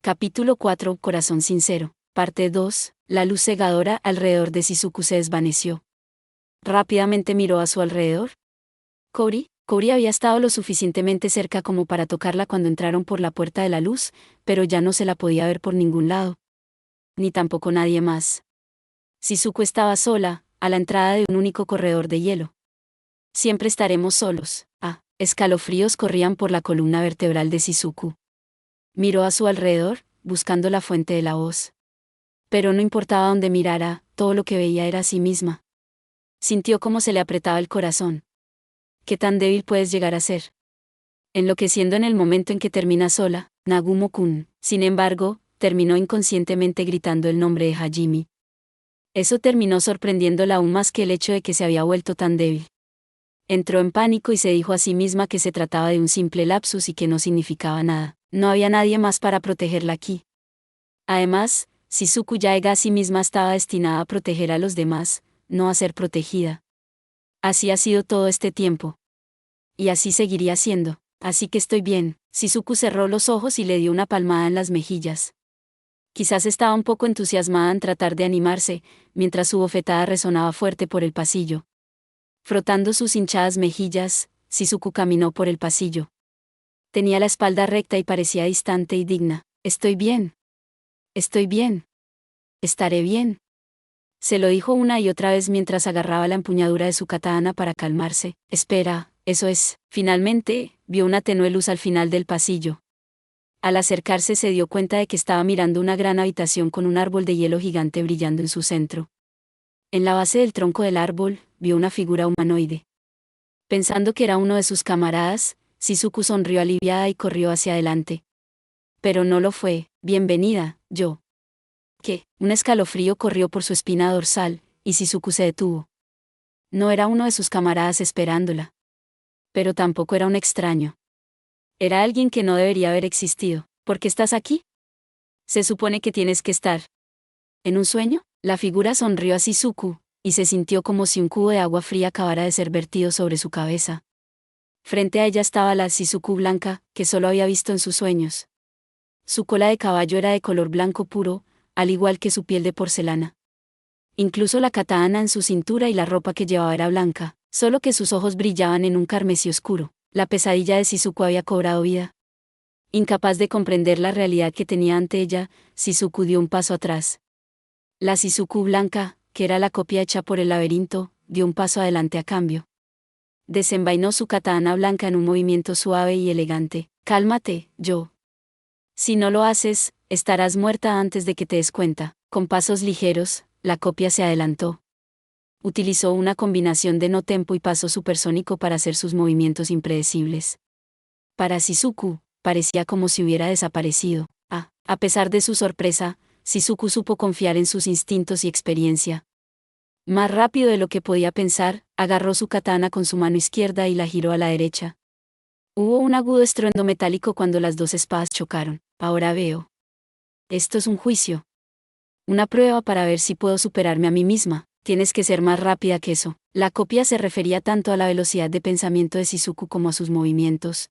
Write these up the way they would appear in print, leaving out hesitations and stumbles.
Capítulo 4. Corazón sincero. Parte 2. La luz cegadora alrededor de Shizuku se desvaneció. Rápidamente miró a su alrededor. Kouri había estado lo suficientemente cerca como para tocarla cuando entraron por la puerta de la luz, pero ya no se la podía ver por ningún lado. Ni tampoco nadie más. Shizuku estaba sola, a la entrada de un único corredor de hielo. Siempre estaremos solos. Escalofríos corrían por la columna vertebral de Shizuku. Miró a su alrededor, buscando la fuente de la voz. Pero no importaba dónde mirara, todo lo que veía era a sí misma. Sintió cómo se le apretaba el corazón. ¿Qué tan débil puedes llegar a ser? Enloqueciendo en el momento en que termina sola, Nagumo-kun, sin embargo, terminó inconscientemente gritando el nombre de Hajime. Eso terminó sorprendiéndola aún más que el hecho de que se había vuelto tan débil. Entró en pánico y se dijo a sí misma que se trataba de un simple lapsus y que no significaba nada. No había nadie más para protegerla aquí. Además, Shizuku Yaega a sí misma estaba destinada a proteger a los demás, no a ser protegida. Así ha sido todo este tiempo. Y así seguiría siendo. Así que estoy bien. Shizuku cerró los ojos y le dio una palmada en las mejillas. Quizás estaba un poco entusiasmada en tratar de animarse, mientras su bofetada resonaba fuerte por el pasillo. Frotando sus hinchadas mejillas, Shizuku caminó por el pasillo. Tenía la espalda recta y parecía distante y digna. Estoy bien. Estoy bien. Estaré bien. Se lo dijo una y otra vez mientras agarraba la empuñadura de su katana para calmarse. Espera, eso es. Finalmente, vio una tenue luz al final del pasillo. Al acercarse se dio cuenta de que estaba mirando una gran habitación con un árbol de hielo gigante brillando en su centro. En la base del tronco del árbol, vio una figura humanoide. Pensando que era uno de sus camaradas, Shizuku sonrió aliviada y corrió hacia adelante. Pero no lo fue. Bienvenida, yo. ¿Qué? Un escalofrío corrió por su espina dorsal, y Shizuku se detuvo. No era uno de sus camaradas esperándola. Pero tampoco era un extraño. Era alguien que no debería haber existido. ¿Por qué estás aquí? Se supone que tienes que estar. ¿En un sueño? La figura sonrió a Shizuku, y se sintió como si un cubo de agua fría acabara de ser vertido sobre su cabeza. Frente a ella estaba la Shizuku blanca, que solo había visto en sus sueños. Su cola de caballo era de color blanco puro, al igual que su piel de porcelana. Incluso la katana en su cintura y la ropa que llevaba era blanca, solo que sus ojos brillaban en un carmesí oscuro. La pesadilla de Shizuku había cobrado vida. Incapaz de comprender la realidad que tenía ante ella, Shizuku dio un paso atrás. La Shizuku blanca, que era la copia hecha por el laberinto, dio un paso adelante a cambio. Desenvainó su katana blanca en un movimiento suave y elegante. Cálmate, yo. Si no lo haces, estarás muerta antes de que te des cuenta. Con pasos ligeros, la copia se adelantó. Utilizó una combinación de no tempo y paso supersónico para hacer sus movimientos impredecibles. Para Shizuku, parecía como si hubiera desaparecido. A pesar de su sorpresa, Shizuku supo confiar en sus instintos y experiencia. Más rápido de lo que podía pensar, agarró su katana con su mano izquierda y la giró a la derecha. Hubo un agudo estruendo metálico cuando las dos espadas chocaron. Ahora veo. Esto es un juicio. Una prueba para ver si puedo superarme a mí misma. Tienes que ser más rápida que eso. La copia se refería tanto a la velocidad de pensamiento de Shizuku como a sus movimientos.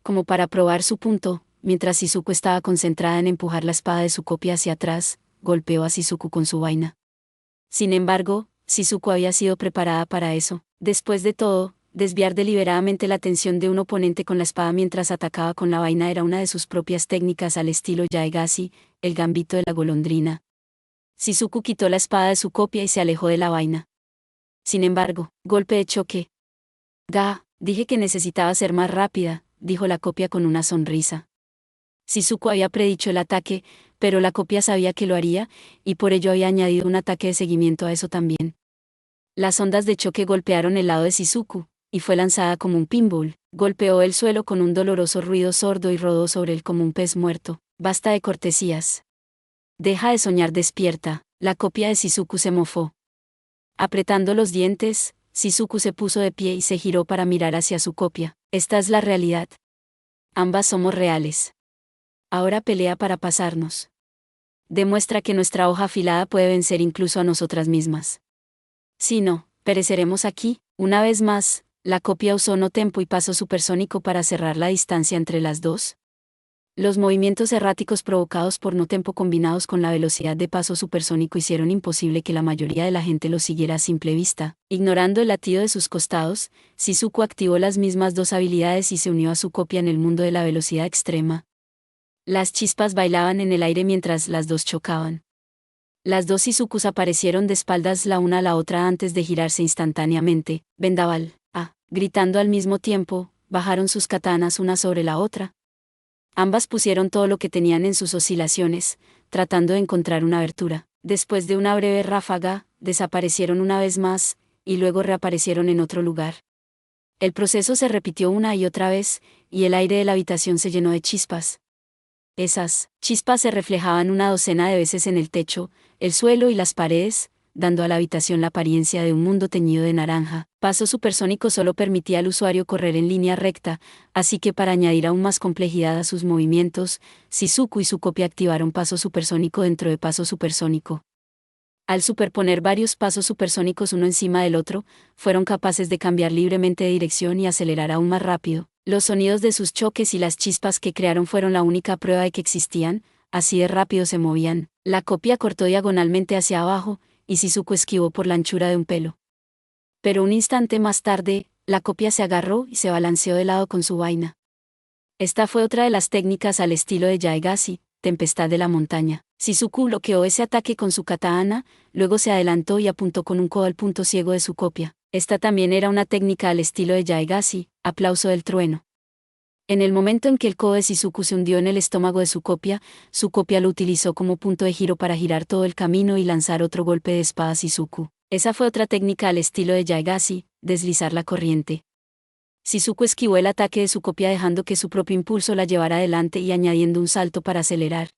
Como para probar su punto, mientras Shizuku estaba concentrada en empujar la espada de su copia hacia atrás, golpeó a Shizuku con su vaina. Sin embargo, Shizuku había sido preparada para eso. Después de todo, desviar deliberadamente la atención de un oponente con la espada mientras atacaba con la vaina era una de sus propias técnicas al estilo Yaegasi, el gambito de la golondrina. Shizuku quitó la espada de su copia y se alejó de la vaina. Sin embargo, golpe de choque. Dije que necesitaba ser más rápida, dijo la copia con una sonrisa. Shizuku había predicho el ataque, pero la copia sabía que lo haría, y por ello había añadido un ataque de seguimiento a eso también. Las ondas de choque golpearon el lado de Shizuku, y fue lanzada como un pinball. Golpeó el suelo con un doloroso ruido sordo y rodó sobre él como un pez muerto. Basta de cortesías. Deja de soñar despierta. La copia de Shizuku se mofó. Apretando los dientes, Shizuku se puso de pie y se giró para mirar hacia su copia. Esta es la realidad. Ambas somos reales. Ahora pelea para pasarnos. Demuestra que nuestra hoja afilada puede vencer incluso a nosotras mismas. Si no, pereceremos aquí. Una vez más, la copia usó no tempo y paso supersónico para cerrar la distancia entre las dos. Los movimientos erráticos provocados por no tempo combinados con la velocidad de paso supersónico hicieron imposible que la mayoría de la gente los siguiera a simple vista. Ignorando el latido de sus costados, Shizuku activó las mismas dos habilidades y se unió a su copia en el mundo de la velocidad extrema. Las chispas bailaban en el aire mientras las dos chocaban. Las dos Shizukus aparecieron de espaldas la una a la otra antes de girarse instantáneamente. Vendaval, gritando al mismo tiempo, bajaron sus katanas una sobre la otra. Ambas pusieron todo lo que tenían en sus oscilaciones, tratando de encontrar una abertura. Después de una breve ráfaga, desaparecieron una vez más, y luego reaparecieron en otro lugar. El proceso se repitió una y otra vez, y el aire de la habitación se llenó de chispas. Esas chispas se reflejaban una docena de veces en el techo, el suelo y las paredes, dando a la habitación la apariencia de un mundo teñido de naranja. Paso supersónico solo permitía al usuario correr en línea recta, así que para añadir aún más complejidad a sus movimientos, Shizuku y su copia activaron paso supersónico dentro de paso supersónico. Al superponer varios pasos supersónicos uno encima del otro, fueron capaces de cambiar libremente de dirección y acelerar aún más rápido. Los sonidos de sus choques y las chispas que crearon fueron la única prueba de que existían, así de rápido se movían. La copia cortó diagonalmente hacia abajo, y Shizuku esquivó por la anchura de un pelo. Pero un instante más tarde, la copia se agarró y se balanceó de lado con su vaina. Esta fue otra de las técnicas al estilo de Yaegasi, Tempestad de la Montaña. Shizuku bloqueó ese ataque con su katana, luego se adelantó y apuntó con un codo al punto ciego de su copia. Esta también era una técnica al estilo de Yaegasi, Aplauso del Trueno. En el momento en que el codo de Shizuku se hundió en el estómago de su copia lo utilizó como punto de giro para girar todo el camino y lanzar otro golpe de espada a Shizuku. Esa fue otra técnica al estilo de Yaegasi, deslizar la corriente. Shizuku esquivó el ataque de su copia dejando que su propio impulso la llevara adelante y añadiendo un salto para acelerar.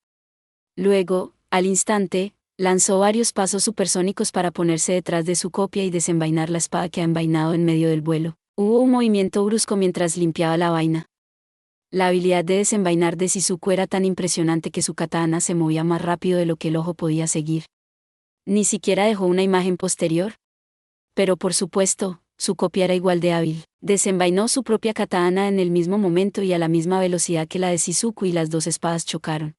Luego, al instante, lanzó varios pasos supersónicos para ponerse detrás de su copia y desenvainar la espada que ha envainado en medio del vuelo. Hubo un movimiento brusco mientras limpiaba la vaina. La habilidad de desenvainar de Shizuku era tan impresionante que su katana se movía más rápido de lo que el ojo podía seguir. Ni siquiera dejó una imagen posterior. Pero por supuesto, su copia era igual de hábil. Desenvainó su propia katana en el mismo momento y a la misma velocidad que la de Shizuku y las dos espadas chocaron.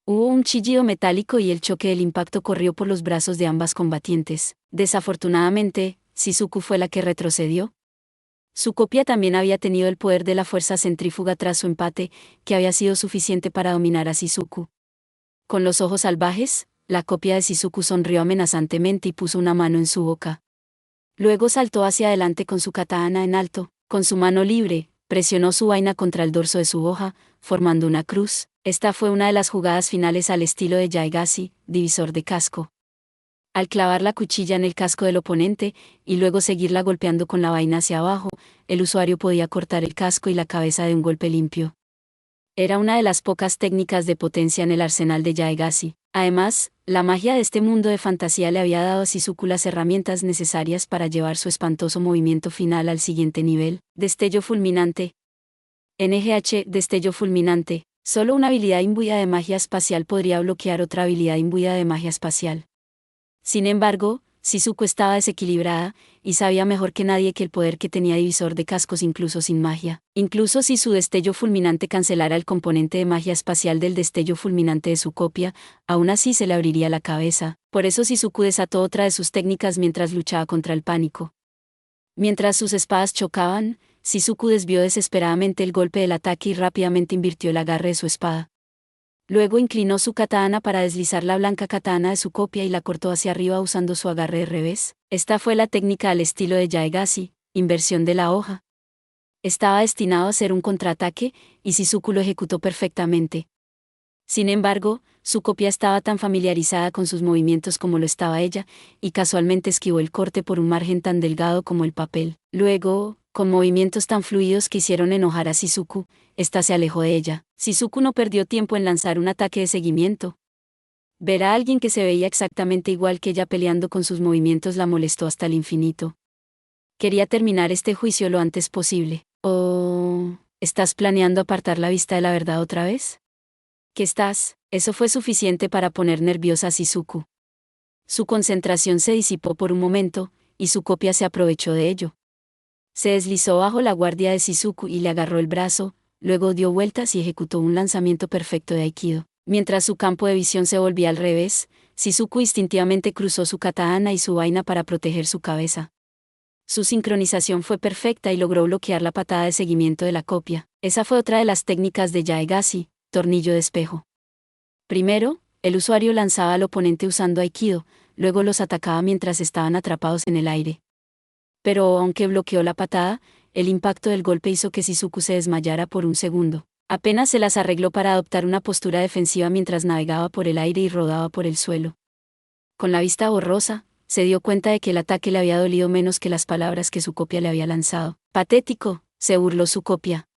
Hubo un chillido metálico y el choque del impacto corrió por los brazos de ambas combatientes. Desafortunadamente, Shizuku fue la que retrocedió. Su copia también había tenido el poder de la fuerza centrífuga tras su empate, que había sido suficiente para dominar a Shizuku. Con los ojos salvajes, la copia de Shizuku sonrió amenazantemente y puso una mano en su boca. Luego saltó hacia adelante con su katana en alto, con su mano libre, presionó su vaina contra el dorso de su hoja, formando una cruz. Esta fue una de las jugadas finales al estilo de Yaegasi, divisor de casco. Al clavar la cuchilla en el casco del oponente, y luego seguirla golpeando con la vaina hacia abajo, el usuario podía cortar el casco y la cabeza de un golpe limpio. Era una de las pocas técnicas de potencia en el arsenal de Yaegasi. Además, la magia de este mundo de fantasía le había dado a Shizuku las herramientas necesarias para llevar su espantoso movimiento final al siguiente nivel. Destello fulminante. NGH, destello fulminante. Solo una habilidad imbuida de magia espacial podría bloquear otra habilidad imbuida de magia espacial. Sin embargo, Shizuku estaba desequilibrada, y sabía mejor que nadie que el poder que tenía divisor de cascos incluso sin magia. Incluso si su destello fulminante cancelara el componente de magia espacial del destello fulminante de su copia, aún así se le abriría la cabeza. Por eso Shizuku desató otra de sus técnicas mientras luchaba contra el pánico. Mientras sus espadas chocaban, Shizuku desvió desesperadamente el golpe del ataque y rápidamente invirtió el agarre de su espada. Luego inclinó su katana para deslizar la blanca katana de su copia y la cortó hacia arriba usando su agarre de revés. Esta fue la técnica al estilo de Yaegasi, inversión de la hoja. Estaba destinado a ser un contraataque, y Shizuku lo ejecutó perfectamente. Sin embargo, su copia estaba tan familiarizada con sus movimientos como lo estaba ella, y casualmente esquivó el corte por un margen tan delgado como el papel. Luego, con movimientos tan fluidos que hicieron enojar a Shizuku, ésta se alejó de ella. Shizuku no perdió tiempo en lanzar un ataque de seguimiento. Ver a alguien que se veía exactamente igual que ella peleando con sus movimientos la molestó hasta el infinito. Quería terminar este juicio lo antes posible. ¿O estás planeando apartar la vista de la verdad otra vez? ¿Qué estás? Eso fue suficiente para poner nerviosa a Shizuku. Su concentración se disipó por un momento, y su copia se aprovechó de ello. Se deslizó bajo la guardia de Shizuku y le agarró el brazo, luego dio vueltas y ejecutó un lanzamiento perfecto de Aikido. Mientras su campo de visión se volvía al revés, Shizuku instintivamente cruzó su katana y su vaina para proteger su cabeza. Su sincronización fue perfecta y logró bloquear la patada de seguimiento de la copia. Esa fue otra de las técnicas de Yaegashi, tornillo de espejo. Primero, el usuario lanzaba al oponente usando Aikido, luego los atacaba mientras estaban atrapados en el aire. Pero aunque bloqueó la patada, el impacto del golpe hizo que Shizuku se desmayara por un segundo. Apenas se las arregló para adoptar una postura defensiva mientras navegaba por el aire y rodaba por el suelo. Con la vista borrosa, se dio cuenta de que el ataque le había dolido menos que las palabras que su copia le había lanzado. «Patético», se burló su copia.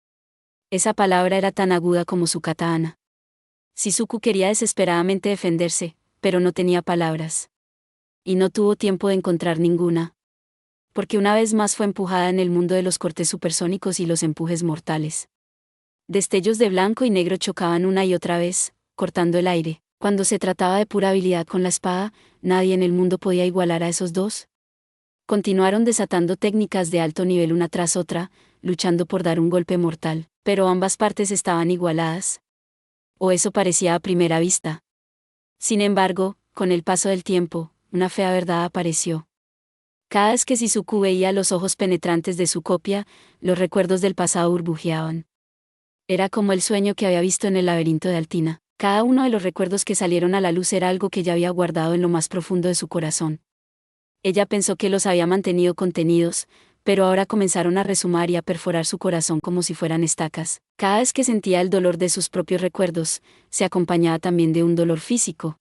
Esa palabra era tan aguda como su katana. Shizuku quería desesperadamente defenderse, pero no tenía palabras. Y no tuvo tiempo de encontrar ninguna. Porque una vez más fue empujada en el mundo de los cortes supersónicos y los empujes mortales. Destellos de blanco y negro chocaban una y otra vez, cortando el aire. Cuando se trataba de pura habilidad con la espada, nadie en el mundo podía igualar a esos dos. Continuaron desatando técnicas de alto nivel una tras otra, luchando por dar un golpe mortal, pero ambas partes estaban igualadas. O eso parecía a primera vista. Sin embargo, con el paso del tiempo, una fea verdad apareció. Cada vez que Shizuku veía los ojos penetrantes de su copia, los recuerdos del pasado burbujeaban. Era como el sueño que había visto en el laberinto de Altina. Cada uno de los recuerdos que salieron a la luz era algo que ella había guardado en lo más profundo de su corazón. Ella pensó que los había mantenido contenidos, pero ahora comenzaron a resumar y a perforar su corazón como si fueran estacas. Cada vez que sentía el dolor de sus propios recuerdos, se acompañaba también de un dolor físico.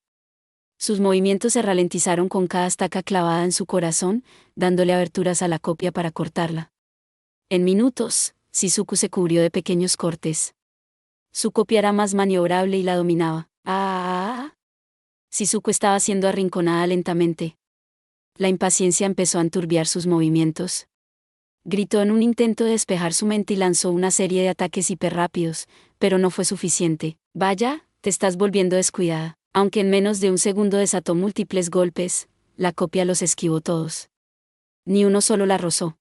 Sus movimientos se ralentizaron con cada estaca clavada en su corazón, dándole aberturas a la copia para cortarla. En minutos, Shizuku se cubrió de pequeños cortes. Su copia era más maniobrable y la dominaba. ¡Ah! Shizuku estaba siendo arrinconada lentamente. La impaciencia empezó a enturbiar sus movimientos. Gritó en un intento de despejar su mente y lanzó una serie de ataques hiperrápidos, pero no fue suficiente. «Vaya, te estás volviendo descuidada». Aunque en menos de un segundo desató múltiples golpes, la copia los esquivó todos. Ni uno solo la rozó.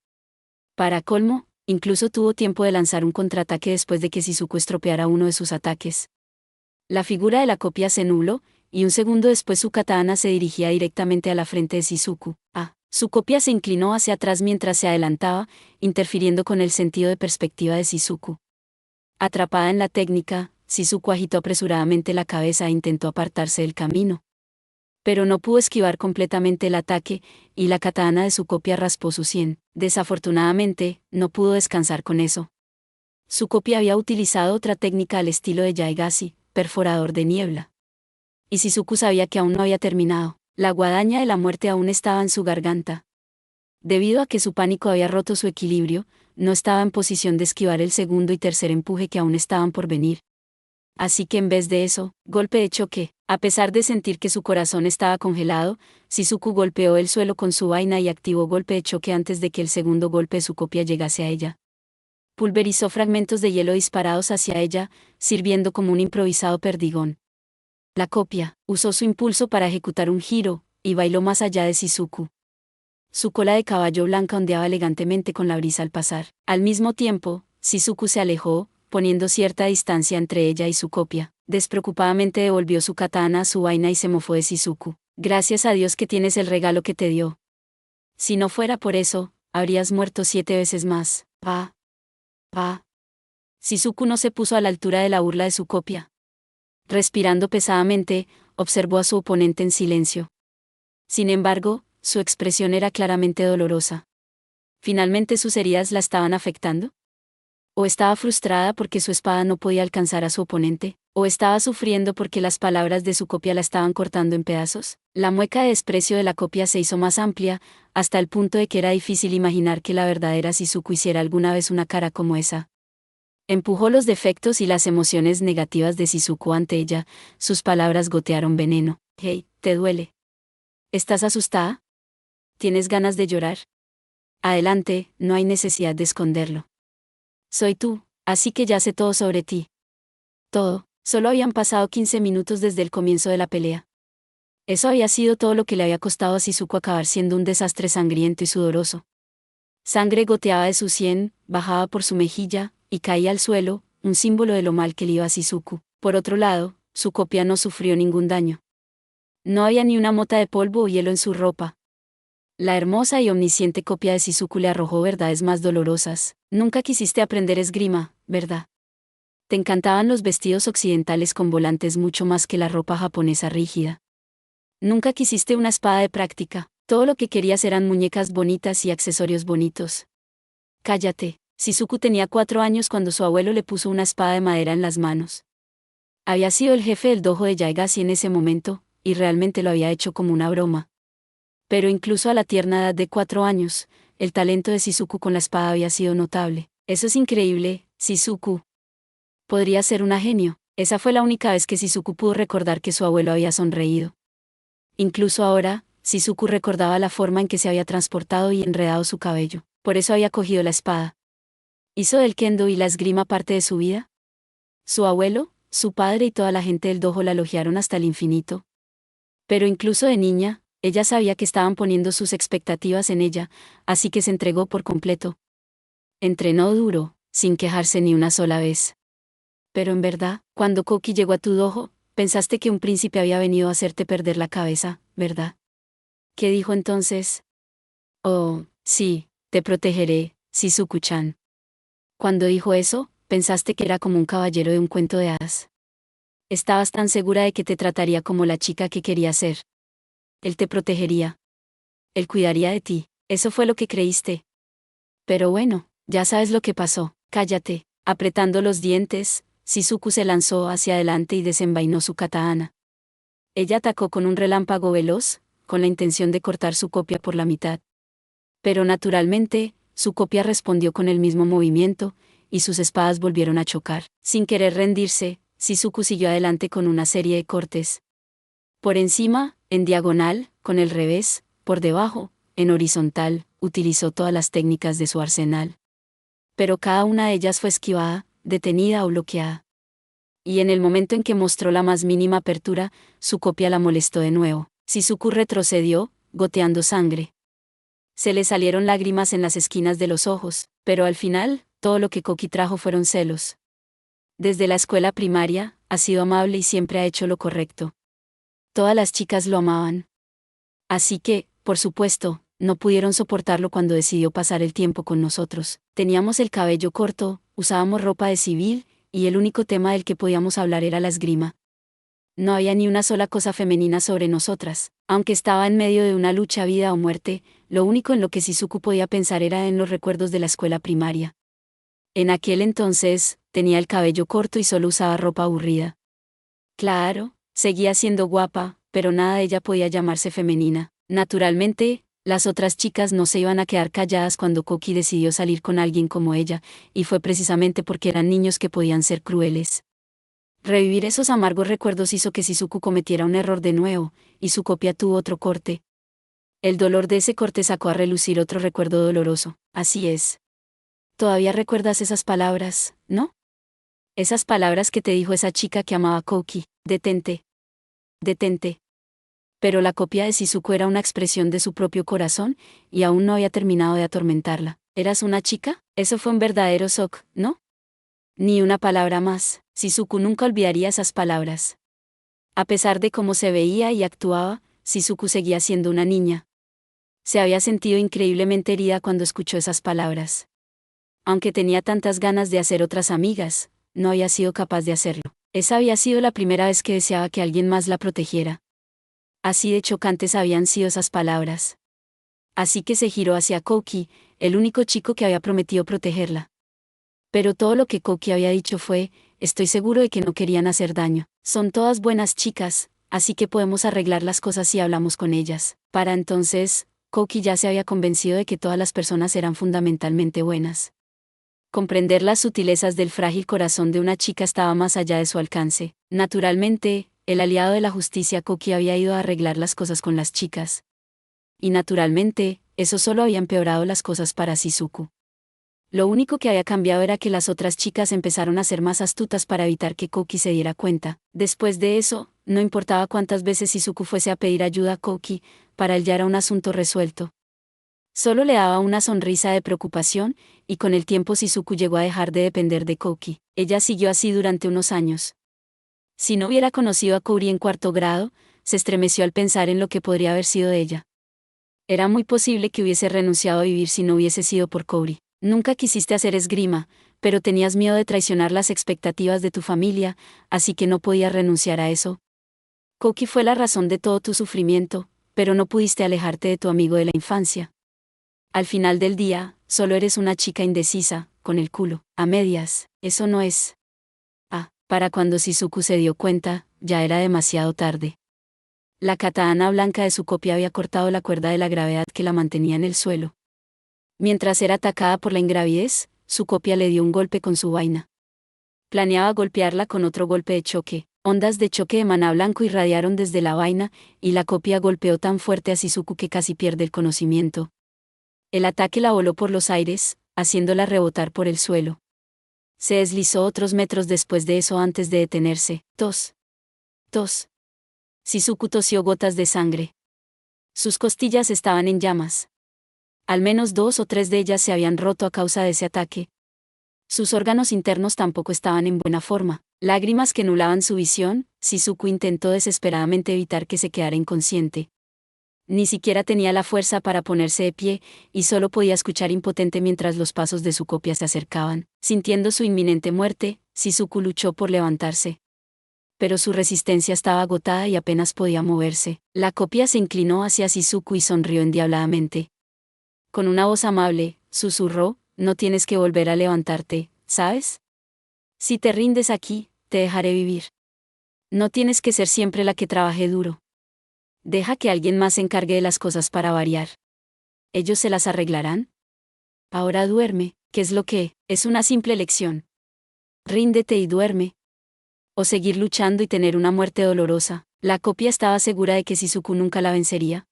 Para colmo, incluso tuvo tiempo de lanzar un contraataque después de que Shizuku estropeara uno de sus ataques. La figura de la copia se nubló, y un segundo después su katana se dirigía directamente a la frente de Shizuku. Su copia se inclinó hacia atrás mientras se adelantaba, interfiriendo con el sentido de perspectiva de Shizuku. Atrapada en la técnica, Shizuku agitó apresuradamente la cabeza e intentó apartarse del camino. Pero no pudo esquivar completamente el ataque, y la katana de su copia raspó su sien. Desafortunadamente, no pudo descansar con eso. Su copia había utilizado otra técnica al estilo de Yaegashi, perforador de niebla. Y Shizuku sabía que aún no había terminado. La guadaña de la muerte aún estaba en su garganta. Debido a que su pánico había roto su equilibrio, no estaba en posición de esquivar el segundo y tercer empuje que aún estaban por venir. Así que en vez de eso, golpe de choque. A pesar de sentir que su corazón estaba congelado, Shizuku golpeó el suelo con su vaina y activó golpe de choque antes de que el segundo golpe de su copia llegase a ella. Pulverizó fragmentos de hielo disparados hacia ella, sirviendo como un improvisado perdigón. La copia usó su impulso para ejecutar un giro, y bailó más allá de Shizuku. Su cola de caballo blanca ondeaba elegantemente con la brisa al pasar. Al mismo tiempo, Shizuku se alejó, poniendo cierta distancia entre ella y su copia. Despreocupadamente devolvió su katana a su vaina y se mofó de Shizuku. «Gracias a Dios que tienes el regalo que te dio. Si no fuera por eso, habrías muerto 7 veces más». Shizuku no se puso a la altura de la burla de su copia. Respirando pesadamente, observó a su oponente en silencio. Sin embargo, su expresión era claramente dolorosa. ¿Finalmente sus heridas la estaban afectando? ¿O estaba frustrada porque su espada no podía alcanzar a su oponente? ¿O estaba sufriendo porque las palabras de su copia la estaban cortando en pedazos? La mueca de desprecio de la copia se hizo más amplia, hasta el punto de que era difícil imaginar que la verdadera Shizuku hiciera alguna vez una cara como esa. Empujó los defectos y las emociones negativas de Shizuku ante ella, sus palabras gotearon veneno. «Hey, ¿te duele? ¿Estás asustada? ¿Tienes ganas de llorar? Adelante, no hay necesidad de esconderlo. Soy tú, así que ya sé todo sobre ti». Todo. Solo habían pasado 15 minutos desde el comienzo de la pelea. Eso había sido todo lo que le había costado a Shizuku acabar siendo un desastre sangriento y sudoroso. Sangre goteaba de su sien, bajaba por su mejilla, y caía al suelo, un símbolo de lo mal que le iba a Shizuku. Por otro lado, su copia no sufrió ningún daño. No había ni una mota de polvo o hielo en su ropa. La hermosa y omnisciente copia de Shizuku le arrojó verdades más dolorosas. Nunca quisiste aprender esgrima, ¿verdad? Te encantaban los vestidos occidentales con volantes mucho más que la ropa japonesa rígida. Nunca quisiste una espada de práctica. Todo lo que querías eran muñecas bonitas y accesorios bonitos. Cállate. Shizuku tenía 4 años cuando su abuelo le puso una espada de madera en las manos. Había sido el jefe del dojo de Yaegashi en ese momento, y realmente lo había hecho como una broma. Pero incluso a la tierna edad de 4 años, el talento de Shizuku con la espada había sido notable. Eso es increíble, Shizuku. Podría ser una genio. Esa fue la única vez que Shizuku pudo recordar que su abuelo había sonreído. Incluso ahora, Shizuku recordaba la forma en que se había transportado y enredado su cabello. Por eso había cogido la espada. ¿Hizo del kendo y la esgrima parte de su vida? Su abuelo, su padre y toda la gente del dojo la elogiaron hasta el infinito. Pero incluso de niña, ella sabía que estaban poniendo sus expectativas en ella, así que se entregó por completo. Entrenó duro, sin quejarse ni una sola vez. Pero en verdad, cuando Koki llegó a tu dojo, pensaste que un príncipe había venido a hacerte perder la cabeza, ¿verdad? ¿Qué dijo entonces? Oh, sí, te protegeré, Shizuku-chan. Cuando dijo eso, pensaste que era como un caballero de un cuento de hadas. Estabas tan segura de que te trataría como la chica que quería ser. Él te protegería. Él cuidaría de ti. Eso fue lo que creíste. Pero bueno, ya sabes lo que pasó. Cállate. Apretando los dientes, Shizuku se lanzó hacia adelante y desenvainó su katana. Ella atacó con un relámpago veloz, con la intención de cortar su copia por la mitad. Pero naturalmente, su copia respondió con el mismo movimiento, y sus espadas volvieron a chocar. Sin querer rendirse, Shizuku siguió adelante con una serie de cortes. Por encima, en diagonal, con el revés, por debajo, en horizontal, utilizó todas las técnicas de su arsenal. Pero cada una de ellas fue esquivada, detenida o bloqueada. Y en el momento en que mostró la más mínima apertura, su copia la molestó de nuevo. Shizuku retrocedió, goteando sangre. Se le salieron lágrimas en las esquinas de los ojos, pero al final, todo lo que Koki trajo fueron celos. Desde la escuela primaria, ha sido amable y siempre ha hecho lo correcto. Todas las chicas lo amaban. Así que, por supuesto, no pudieron soportarlo cuando decidió pasar el tiempo con nosotros. Teníamos el cabello corto, usábamos ropa de civil, y el único tema del que podíamos hablar era la esgrima. No había ni una sola cosa femenina sobre nosotras. Aunque estaba en medio de una lucha a vida o muerte, lo único en lo que Shizuku podía pensar era en los recuerdos de la escuela primaria. En aquel entonces, tenía el cabello corto y solo usaba ropa aburrida. Claro, seguía siendo guapa, pero nada de ella podía llamarse femenina. Naturalmente, las otras chicas no se iban a quedar calladas cuando Koki decidió salir con alguien como ella, y fue precisamente porque eran niños que podían ser crueles. Revivir esos amargos recuerdos hizo que Shizuku cometiera un error de nuevo, y su copia tuvo otro corte. El dolor de ese corte sacó a relucir otro recuerdo doloroso. Así es. Todavía recuerdas esas palabras, ¿no? Esas palabras que te dijo esa chica que amaba a Koki. Detente. Detente. Pero la copia de Shizuku era una expresión de su propio corazón, y aún no había terminado de atormentarla. ¿Eras una chica? Eso fue un verdadero shock, ¿no? Ni una palabra más. Shizuku nunca olvidaría esas palabras. A pesar de cómo se veía y actuaba, Shizuku seguía siendo una niña. Se había sentido increíblemente herida cuando escuchó esas palabras. Aunque tenía tantas ganas de hacer otras amigas, no había sido capaz de hacerlo. Esa había sido la primera vez que deseaba que alguien más la protegiera. Así de chocantes habían sido esas palabras. Así que se giró hacia Koki, el único chico que había prometido protegerla. Pero todo lo que Koki había dicho fue, estoy seguro de que no querían hacer daño. Son todas buenas chicas, así que podemos arreglar las cosas si hablamos con ellas. Para entonces, Koki ya se había convencido de que todas las personas eran fundamentalmente buenas. Comprender las sutilezas del frágil corazón de una chica estaba más allá de su alcance. Naturalmente, el aliado de la justicia Koki había ido a arreglar las cosas con las chicas. Y naturalmente, eso solo había empeorado las cosas para Shizuku. Lo único que había cambiado era que las otras chicas empezaron a ser más astutas para evitar que Koki se diera cuenta. Después de eso, no importaba cuántas veces Shizuku fuese a pedir ayuda a Koki, para él ya era un asunto resuelto. Solo le daba una sonrisa de preocupación, y con el tiempo Shizuku llegó a dejar de depender de Koki. Ella siguió así durante unos años. Si no hubiera conocido a Kaori en cuarto grado, se estremeció al pensar en lo que podría haber sido de ella. Era muy posible que hubiese renunciado a vivir si no hubiese sido por Kaori. Nunca quisiste hacer esgrima, pero tenías miedo de traicionar las expectativas de tu familia, así que no podías renunciar a eso. Koki fue la razón de todo tu sufrimiento, pero no pudiste alejarte de tu amigo de la infancia. Al final del día, solo eres una chica indecisa, con el culo a medias. Eso no es. Para cuando Shizuku se dio cuenta, ya era demasiado tarde. La katana blanca de su copia había cortado la cuerda de la gravedad que la mantenía en el suelo. Mientras era atacada por la ingravidez, su copia le dio un golpe con su vaina. Planeaba golpearla con otro golpe de choque. Ondas de choque de maná blanco irradiaron desde la vaina, y la copia golpeó tan fuerte a Shizuku que casi pierde el conocimiento. El ataque la voló por los aires, haciéndola rebotar por el suelo. Se deslizó otros metros después de eso antes de detenerse. Tos. Tos. Shizuku tosió gotas de sangre. Sus costillas estaban en llamas. Al menos 2 o 3 de ellas se habían roto a causa de ese ataque. Sus órganos internos tampoco estaban en buena forma. Lágrimas que nublaban su visión, Shizuku intentó desesperadamente evitar que se quedara inconsciente. Ni siquiera tenía la fuerza para ponerse de pie, y solo podía escuchar impotente mientras los pasos de su copia se acercaban. Sintiendo su inminente muerte, Shizuku luchó por levantarse. Pero su resistencia estaba agotada y apenas podía moverse. La copia se inclinó hacia Shizuku y sonrió endiabladamente. Con una voz amable, susurró: no tienes que volver a levantarte, ¿sabes? Si te rindes aquí, te dejaré vivir. No tienes que ser siempre la que trabaje duro. Deja que alguien más se encargue de las cosas para variar. ¿Ellos se las arreglarán? Ahora duerme, ¿qué es lo que? Es una simple lección. Ríndete y duerme. O seguir luchando y tener una muerte dolorosa. La copia estaba segura de que Shizuku nunca la vencería.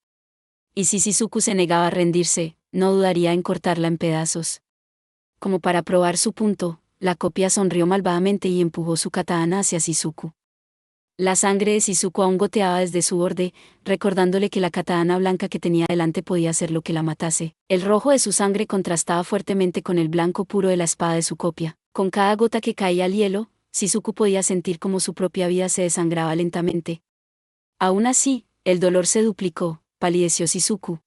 Y si Shizuku se negaba a rendirse, no dudaría en cortarla en pedazos. Como para probar su punto, la copia sonrió malvadamente y empujó su katana hacia Shizuku. La sangre de Shizuku aún goteaba desde su borde, recordándole que la katana blanca que tenía delante podía hacer lo que la matase. El rojo de su sangre contrastaba fuertemente con el blanco puro de la espada de su copia. Con cada gota que caía al hielo, Shizuku podía sentir cómo su propia vida se desangraba lentamente. Aún así, el dolor se duplicó, palideció Shizuku.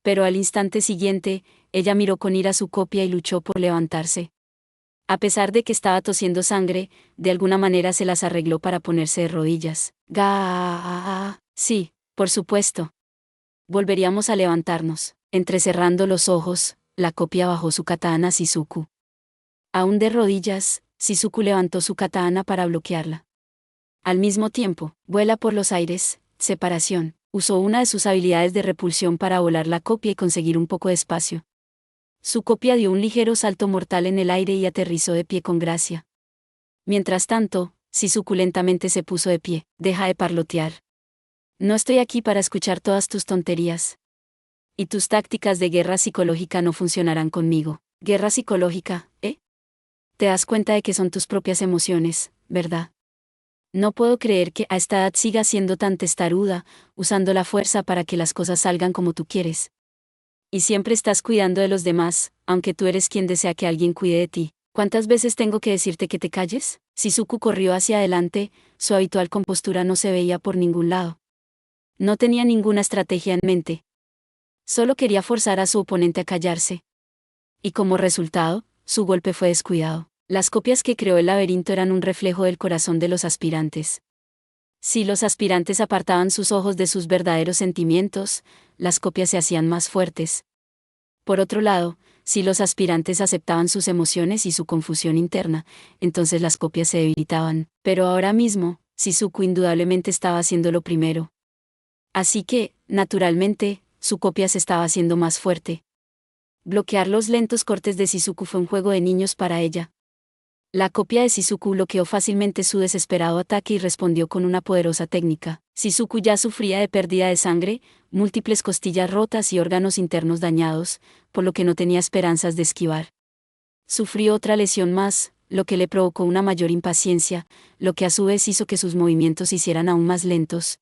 Pero al instante siguiente, ella miró con ira su copia y luchó por levantarse. A pesar de que estaba tosiendo sangre, de alguna manera se las arregló para ponerse de rodillas. Sí, por supuesto. Volveríamos a levantarnos. Entrecerrando los ojos, la copia bajó su katana a Shizuku. Aún de rodillas, Shizuku levantó su katana para bloquearla. Al mismo tiempo, vuela por los aires, separación. Usó una de sus habilidades de repulsión para volar la copia y conseguir un poco de espacio. Su copia dio un ligero salto mortal en el aire y aterrizó de pie con gracia. Mientras tanto, Shizuku lentamente se puso de pie. Deja de parlotear. No estoy aquí para escuchar todas tus tonterías. Y tus tácticas de guerra psicológica no funcionarán conmigo. ¿Guerra psicológica, eh? Te das cuenta de que son tus propias emociones, ¿verdad? No puedo creer que a esta edad sigas siendo tan testaruda, usando la fuerza para que las cosas salgan como tú quieres. Y siempre estás cuidando de los demás, aunque tú eres quien desea que alguien cuide de ti. ¿Cuántas veces tengo que decirte que te calles? Shizuku corrió hacia adelante, su habitual compostura no se veía por ningún lado. No tenía ninguna estrategia en mente. Solo quería forzar a su oponente a callarse. Y como resultado, su golpe fue descuidado. Las copias que creó el laberinto eran un reflejo del corazón de los aspirantes. Si los aspirantes apartaban sus ojos de sus verdaderos sentimientos, las copias se hacían más fuertes. Por otro lado, si los aspirantes aceptaban sus emociones y su confusión interna, entonces las copias se debilitaban. Pero ahora mismo, Shizuku indudablemente estaba haciendo lo primero. Así que, naturalmente, su copia se estaba haciendo más fuerte. Bloquear los lentos cortes de Shizuku fue un juego de niños para ella. La copia de Shizuku bloqueó fácilmente su desesperado ataque y respondió con una poderosa técnica. Shizuku ya sufría de pérdida de sangre, múltiples costillas rotas y órganos internos dañados, por lo que no tenía esperanzas de esquivar. Sufrió otra lesión más, lo que le provocó una mayor impaciencia, lo que a su vez hizo que sus movimientos se hicieran aún más lentos.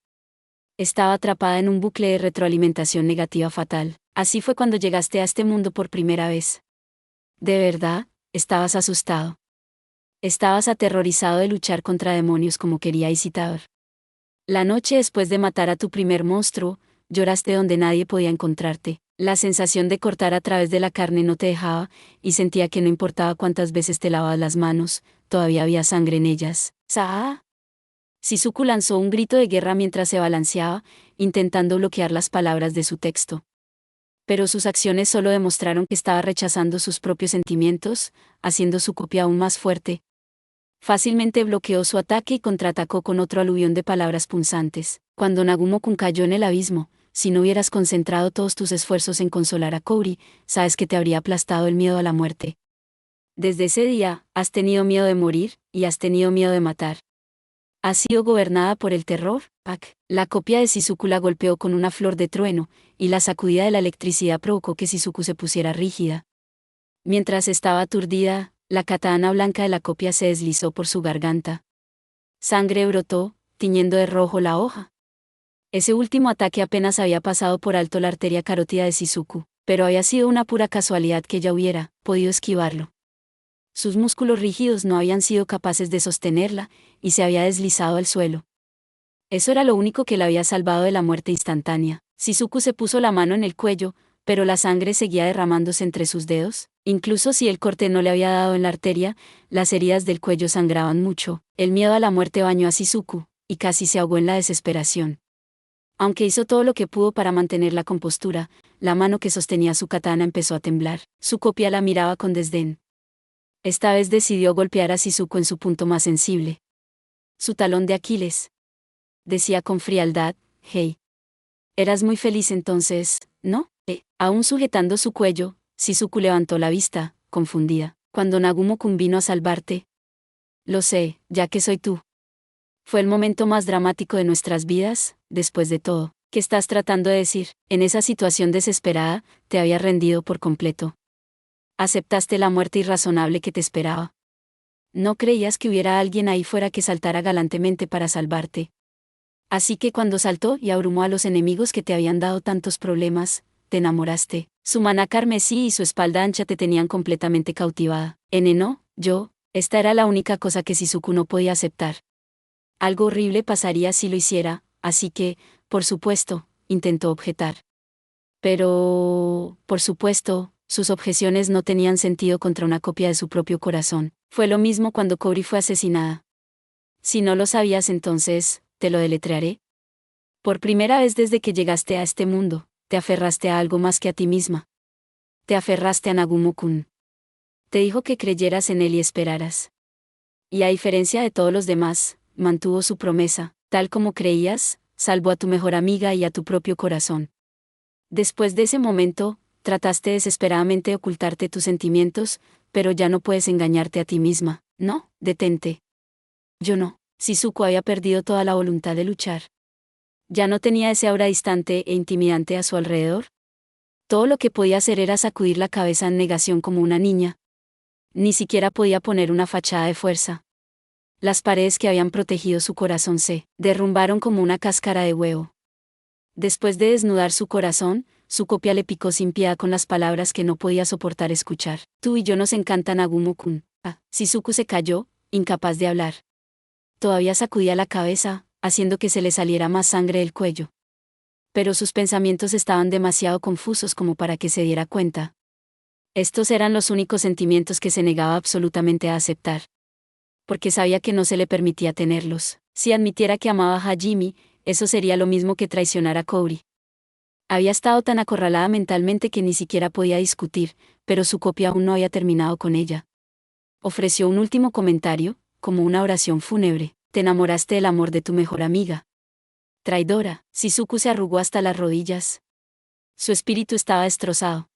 Estaba atrapada en un bucle de retroalimentación negativa fatal. Así fue cuando llegaste a este mundo por primera vez. De verdad, estabas asustado. Estabas aterrorizado de luchar contra demonios como quería Isidore. La noche después de matar a tu primer monstruo, lloraste donde nadie podía encontrarte. La sensación de cortar a través de la carne no te dejaba, y sentía que no importaba cuántas veces te lavabas las manos, todavía había sangre en ellas. ¡Saa! Shizuku lanzó un grito de guerra mientras se balanceaba, intentando bloquear las palabras de su texto. Pero sus acciones solo demostraron que estaba rechazando sus propios sentimientos, haciendo su copia aún más fuerte. Fácilmente bloqueó su ataque y contraatacó con otro aluvión de palabras punzantes. Cuando Nagumo-kun cayó en el abismo, si no hubieras concentrado todos tus esfuerzos en consolar a Kouri, sabes que te habría aplastado el miedo a la muerte. Desde ese día, has tenido miedo de morir, y has tenido miedo de matar. ¿Has sido gobernada por el terror, Pak? La copia de Shizuku la golpeó con una flor de trueno, y la sacudida de la electricidad provocó que Shizuku se pusiera rígida. Mientras estaba aturdida, la katana blanca de la copia se deslizó por su garganta. Sangre brotó, tiñendo de rojo la hoja. Ese último ataque apenas había pasado por alto la arteria carótida de Shizuku, pero había sido una pura casualidad que ella hubiera podido esquivarlo. Sus músculos rígidos no habían sido capaces de sostenerla, y se había deslizado al suelo. Eso era lo único que la había salvado de la muerte instantánea. Shizuku se puso la mano en el cuello, pero la sangre seguía derramándose entre sus dedos. Incluso si el corte no le había dado en la arteria, las heridas del cuello sangraban mucho. El miedo a la muerte bañó a Shizuku, y casi se ahogó en la desesperación. Aunque hizo todo lo que pudo para mantener la compostura, la mano que sostenía su katana empezó a temblar. Su copia la miraba con desdén. Esta vez decidió golpear a Shizuku en su punto más sensible. Su talón de Aquiles. Decía con frialdad, «Hey. Eras muy feliz entonces, ¿no?» Aún sujetando su cuello, Shizuku levantó la vista, confundida. «Cuando Nagumo-kun vino a salvarte». «Lo sé, ya que soy tú. Fue el momento más dramático de nuestras vidas, después de todo». «¿Qué estás tratando de decir?» «En esa situación desesperada, te había rendido por completo. Aceptaste la muerte irrazonable que te esperaba. No creías que hubiera alguien ahí fuera que saltara galantemente para salvarte. Así que cuando saltó y abrumó a los enemigos que te habían dado tantos problemas, te enamoraste». Su maná carmesí y su espalda ancha te tenían completamente cautivada. Esta era la única cosa que Shizuku no podía aceptar. Algo horrible pasaría si lo hiciera, así que, por supuesto, intentó objetar. Pero, por supuesto, sus objeciones no tenían sentido contra una copia de su propio corazón. Fue lo mismo cuando Kouri fue asesinada. Si no lo sabías entonces, te lo deletrearé. Por primera vez desde que llegaste a este mundo, te aferraste a algo más que a ti misma. Te aferraste a Nagumo-kun. Te dijo que creyeras en él y esperaras. Y a diferencia de todos los demás, mantuvo su promesa, tal como creías, salvó a tu mejor amiga y a tu propio corazón. Después de ese momento, trataste desesperadamente de ocultarte tus sentimientos, pero ya no puedes engañarte a ti misma. No, detente. Yo no. Shizuku había perdido toda la voluntad de luchar. Ya no tenía ese aura distante e intimidante a su alrededor. Todo lo que podía hacer era sacudir la cabeza en negación como una niña. Ni siquiera podía poner una fachada de fuerza. Las paredes que habían protegido su corazón se derrumbaron como una cáscara de huevo. Después de desnudar su corazón, su copia le picó sin piedad con las palabras que no podía soportar escuchar. «Tú y yo nos encanta Nagumo-kun». Shizuku se calló, incapaz de hablar. Todavía sacudía la cabeza, haciendo que se le saliera más sangre del cuello. Pero sus pensamientos estaban demasiado confusos como para que se diera cuenta. Estos eran los únicos sentimientos que se negaba absolutamente a aceptar. Porque sabía que no se le permitía tenerlos. Si admitiera que amaba a Hajime, eso sería lo mismo que traicionar a Kouri. Había estado tan acorralada mentalmente que ni siquiera podía discutir, pero su copia aún no había terminado con ella. Ofreció un último comentario, como una oración fúnebre. «Te enamoraste del amor de tu mejor amiga. Traidora». Shizuku se arrugó hasta las rodillas. Su espíritu estaba destrozado.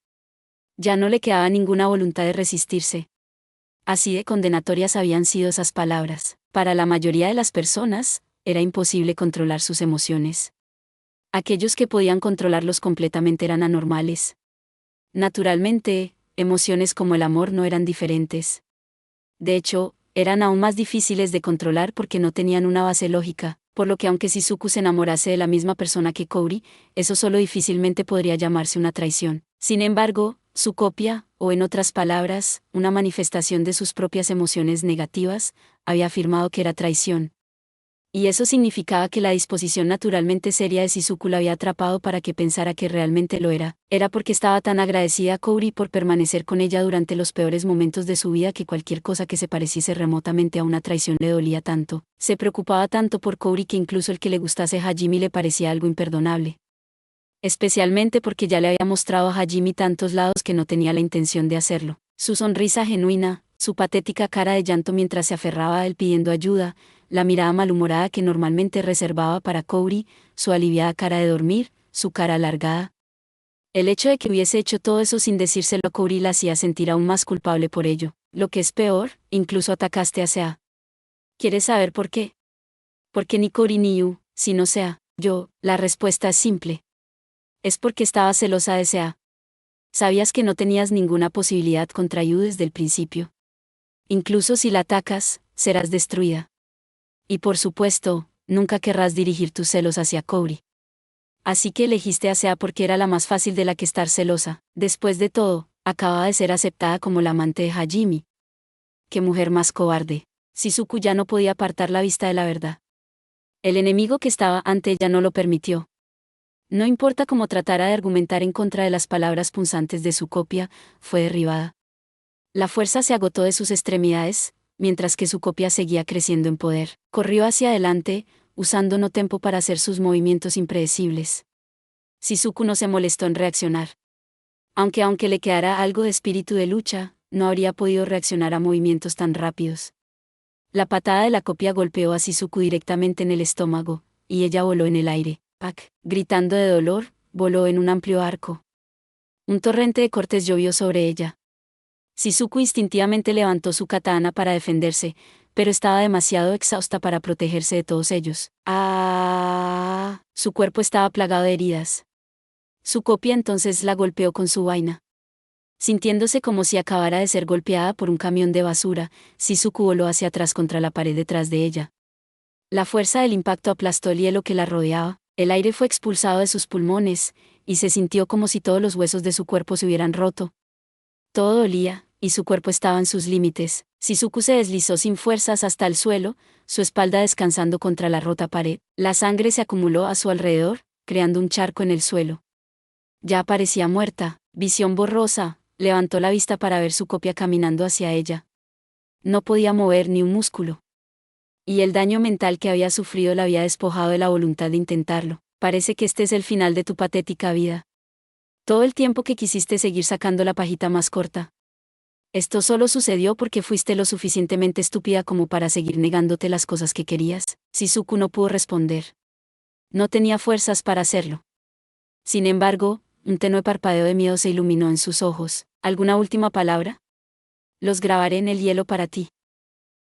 Ya no le quedaba ninguna voluntad de resistirse. Así de condenatorias habían sido esas palabras. Para la mayoría de las personas, era imposible controlar sus emociones. Aquellos que podían controlarlos completamente eran anormales. Naturalmente, emociones como el amor no eran diferentes. De hecho, eran aún más difíciles de controlar porque no tenían una base lógica, por lo que aunque Shizuku se enamorase de la misma persona que Kouri, eso solo difícilmente podría llamarse una traición. Sin embargo, su copia, o en otras palabras, una manifestación de sus propias emociones negativas, había afirmado que era traición. Y eso significaba que la disposición naturalmente seria de Shizuku la había atrapado para que pensara que realmente lo era. Era porque estaba tan agradecida a Kouri por permanecer con ella durante los peores momentos de su vida que cualquier cosa que se pareciese remotamente a una traición le dolía tanto. Se preocupaba tanto por Kouri que incluso el que le gustase a Hajime le parecía algo imperdonable. Especialmente porque ya le había mostrado a Hajime tantos lados que no tenía la intención de hacerlo. Su sonrisa genuina, su patética cara de llanto mientras se aferraba a él pidiendo ayuda, la mirada malhumorada que normalmente reservaba para Kouri, su aliviada cara de dormir, su cara alargada. El hecho de que hubiese hecho todo eso sin decírselo a Kouri la hacía sentir aún más culpable por ello. Lo que es peor, incluso atacaste a Sea. ¿Quieres saber por qué? Porque ni Kouri ni Yu, sino Sea, yo, la respuesta es simple. Es porque estaba celosa de Sea. Sabías que no tenías ninguna posibilidad contra Yu desde el principio. Incluso si la atacas, serás destruida. Y por supuesto, nunca querrás dirigir tus celos hacia Kouri. Así que elegiste a Sea porque era la más fácil de la que estar celosa. Después de todo, acababa de ser aceptada como la amante de Hajime. ¡Qué mujer más cobarde! Shizuku ya no podía apartar la vista de la verdad. El enemigo que estaba ante ella no lo permitió. No importa cómo tratara de argumentar en contra de las palabras punzantes de su copia, fue derribada. La fuerza se agotó de sus extremidades, mientras que su copia seguía creciendo en poder. Corrió hacia adelante, usando no tempo para hacer sus movimientos impredecibles. Shizuku no se molestó en reaccionar. Aunque le quedara algo de espíritu de lucha, no habría podido reaccionar a movimientos tan rápidos. La patada de la copia golpeó a Shizuku directamente en el estómago, y ella voló en el aire. ¡Pac! Gritando de dolor, voló en un amplio arco. Un torrente de cortes llovió sobre ella. Shizuku instintivamente levantó su katana para defenderse, pero estaba demasiado exhausta para protegerse de todos ellos. ¡Ah! Su cuerpo estaba plagado de heridas. Su copia entonces la golpeó con su vaina. Sintiéndose como si acabara de ser golpeada por un camión de basura, Shizuku voló hacia atrás contra la pared detrás de ella. La fuerza del impacto aplastó el hielo que la rodeaba, el aire fue expulsado de sus pulmones, y se sintió como si todos los huesos de su cuerpo se hubieran roto. Todo dolía, y su cuerpo estaba en sus límites. Shizuku se deslizó sin fuerzas hasta el suelo, su espalda descansando contra la rota pared. La sangre se acumuló a su alrededor, creando un charco en el suelo. Ya parecía muerta, visión borrosa, levantó la vista para ver su copia caminando hacia ella. No podía mover ni un músculo. Y el daño mental que había sufrido la había despojado de la voluntad de intentarlo. Parece que este es el final de tu patética vida. Todo el tiempo que quisiste seguir sacando la pajita más corta. Esto solo sucedió porque fuiste lo suficientemente estúpida como para seguir negándote las cosas que querías. Shizuku no pudo responder. No tenía fuerzas para hacerlo. Sin embargo, un tenue parpadeo de miedo se iluminó en sus ojos. ¿Alguna última palabra? Los grabaré en el hielo para ti.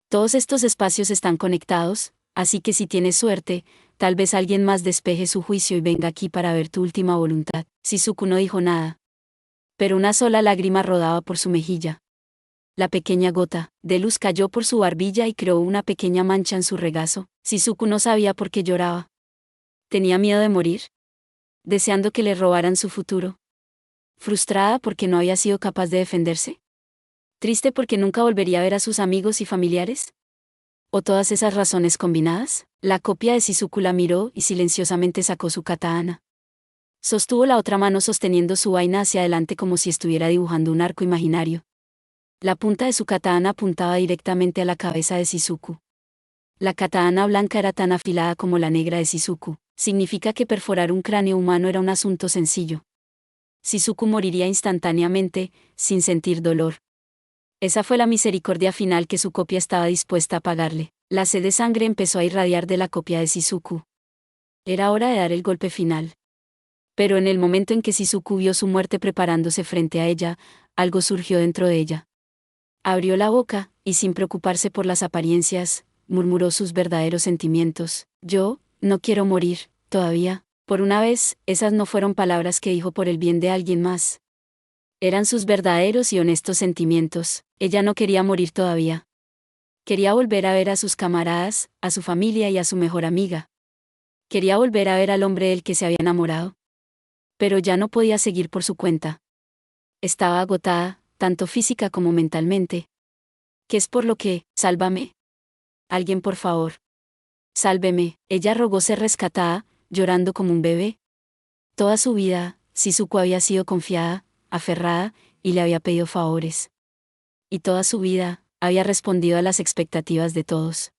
Todos estos espacios están conectados, así que si tienes suerte, tal vez alguien más despeje su juicio y venga aquí para ver tu última voluntad. Shizuku no dijo nada. Pero una sola lágrima rodaba por su mejilla. La pequeña gota de luz cayó por su barbilla y creó una pequeña mancha en su regazo. Shizuku no sabía por qué lloraba. ¿Tenía miedo de morir? ¿Deseando que le robaran su futuro? ¿Frustrada porque no había sido capaz de defenderse? ¿Triste porque nunca volvería a ver a sus amigos y familiares? ¿O todas esas razones combinadas? La copia de Shizuku la miró y silenciosamente sacó su katana. Sostuvo la otra mano sosteniendo su vaina hacia adelante como si estuviera dibujando un arco imaginario. La punta de su katana apuntaba directamente a la cabeza de Shizuku. La katana blanca era tan afilada como la negra de Shizuku. Significa que perforar un cráneo humano era un asunto sencillo. Shizuku moriría instantáneamente, sin sentir dolor. Esa fue la misericordia final que su copia estaba dispuesta a pagarle. La sed de sangre empezó a irradiar de la copia de Shizuku. Era hora de dar el golpe final. Pero en el momento en que Shizuku vio su muerte preparándose frente a ella, algo surgió dentro de ella. Abrió la boca, y sin preocuparse por las apariencias, murmuró sus verdaderos sentimientos. Yo, no quiero morir, todavía. Por una vez, esas no fueron palabras que dijo por el bien de alguien más. Eran sus verdaderos y honestos sentimientos. Ella no quería morir todavía. Quería volver a ver a sus camaradas, a su familia y a su mejor amiga. Quería volver a ver al hombre del que se había enamorado. Pero ya no podía seguir por su cuenta. Estaba agotada, tanto física como mentalmente. ¿Qué es por lo que, sálvame? Alguien por favor. Sálveme, ella rogó ser rescatada, llorando como un bebé. Toda su vida, Shizuku había sido confiada, aferrada, y le había pedido favores. Y toda su vida, había respondido a las expectativas de todos.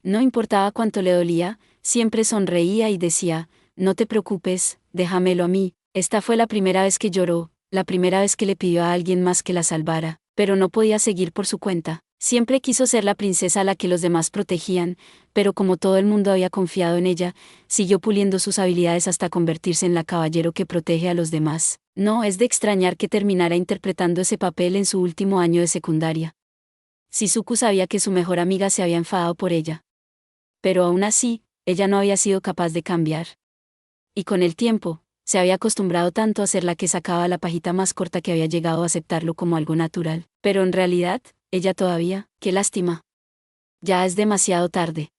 No importaba cuánto le dolía, siempre sonreía y decía, no te preocupes, déjamelo a mí. Esta fue la primera vez que lloró, la primera vez que le pidió a alguien más que la salvara, pero no podía seguir por su cuenta. Siempre quiso ser la princesa a la que los demás protegían, pero como todo el mundo había confiado en ella, siguió puliendo sus habilidades hasta convertirse en la caballero que protege a los demás. No es de extrañar que terminara interpretando ese papel en su último año de secundaria. Shizuku sabía que su mejor amiga se había enfadado por ella. Pero aún así, ella no había sido capaz de cambiar. Y con el tiempo, se había acostumbrado tanto a ser la que sacaba la pajita más corta que había llegado a aceptarlo como algo natural. Pero en realidad, ella todavía, qué lástima. Ya es demasiado tarde.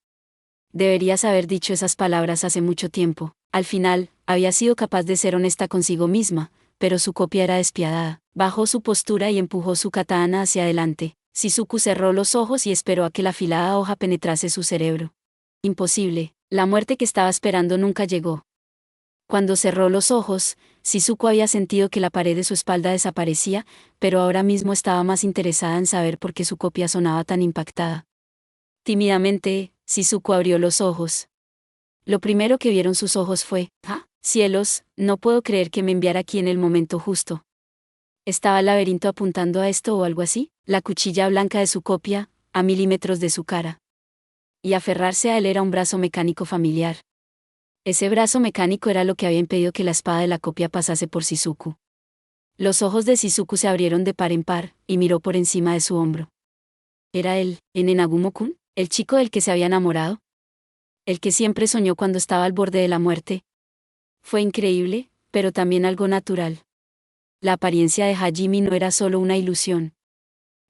Deberías haber dicho esas palabras hace mucho tiempo. Al final, había sido capaz de ser honesta consigo misma, pero su copia era despiadada. Bajó su postura y empujó su katana hacia adelante. Shizuku cerró los ojos y esperó a que la afilada hoja penetrase su cerebro. Imposible, la muerte que estaba esperando nunca llegó. Cuando cerró los ojos, Shizuku había sentido que la pared de su espalda desaparecía, pero ahora mismo estaba más interesada en saber por qué su copia sonaba tan impactada. Tímidamente, Shizuku abrió los ojos. Lo primero que vieron sus ojos fue, ¡ah, cielos! No puedo creer que me enviara aquí en el momento justo. ¿Estaba el laberinto apuntando a esto o algo así? La cuchilla blanca de su copia, a milímetros de su cara. Y aferrarse a él era un brazo mecánico familiar. Ese brazo mecánico era lo que había impedido que la espada de la copia pasase por Shizuku. Los ojos de Shizuku se abrieron de par en par, y miró por encima de su hombro. ¿Era él, en Enagumo-kun, el chico del que se había enamorado? ¿El que siempre soñó cuando estaba al borde de la muerte? Fue increíble, pero también algo natural. La apariencia de Hajime no era solo una ilusión.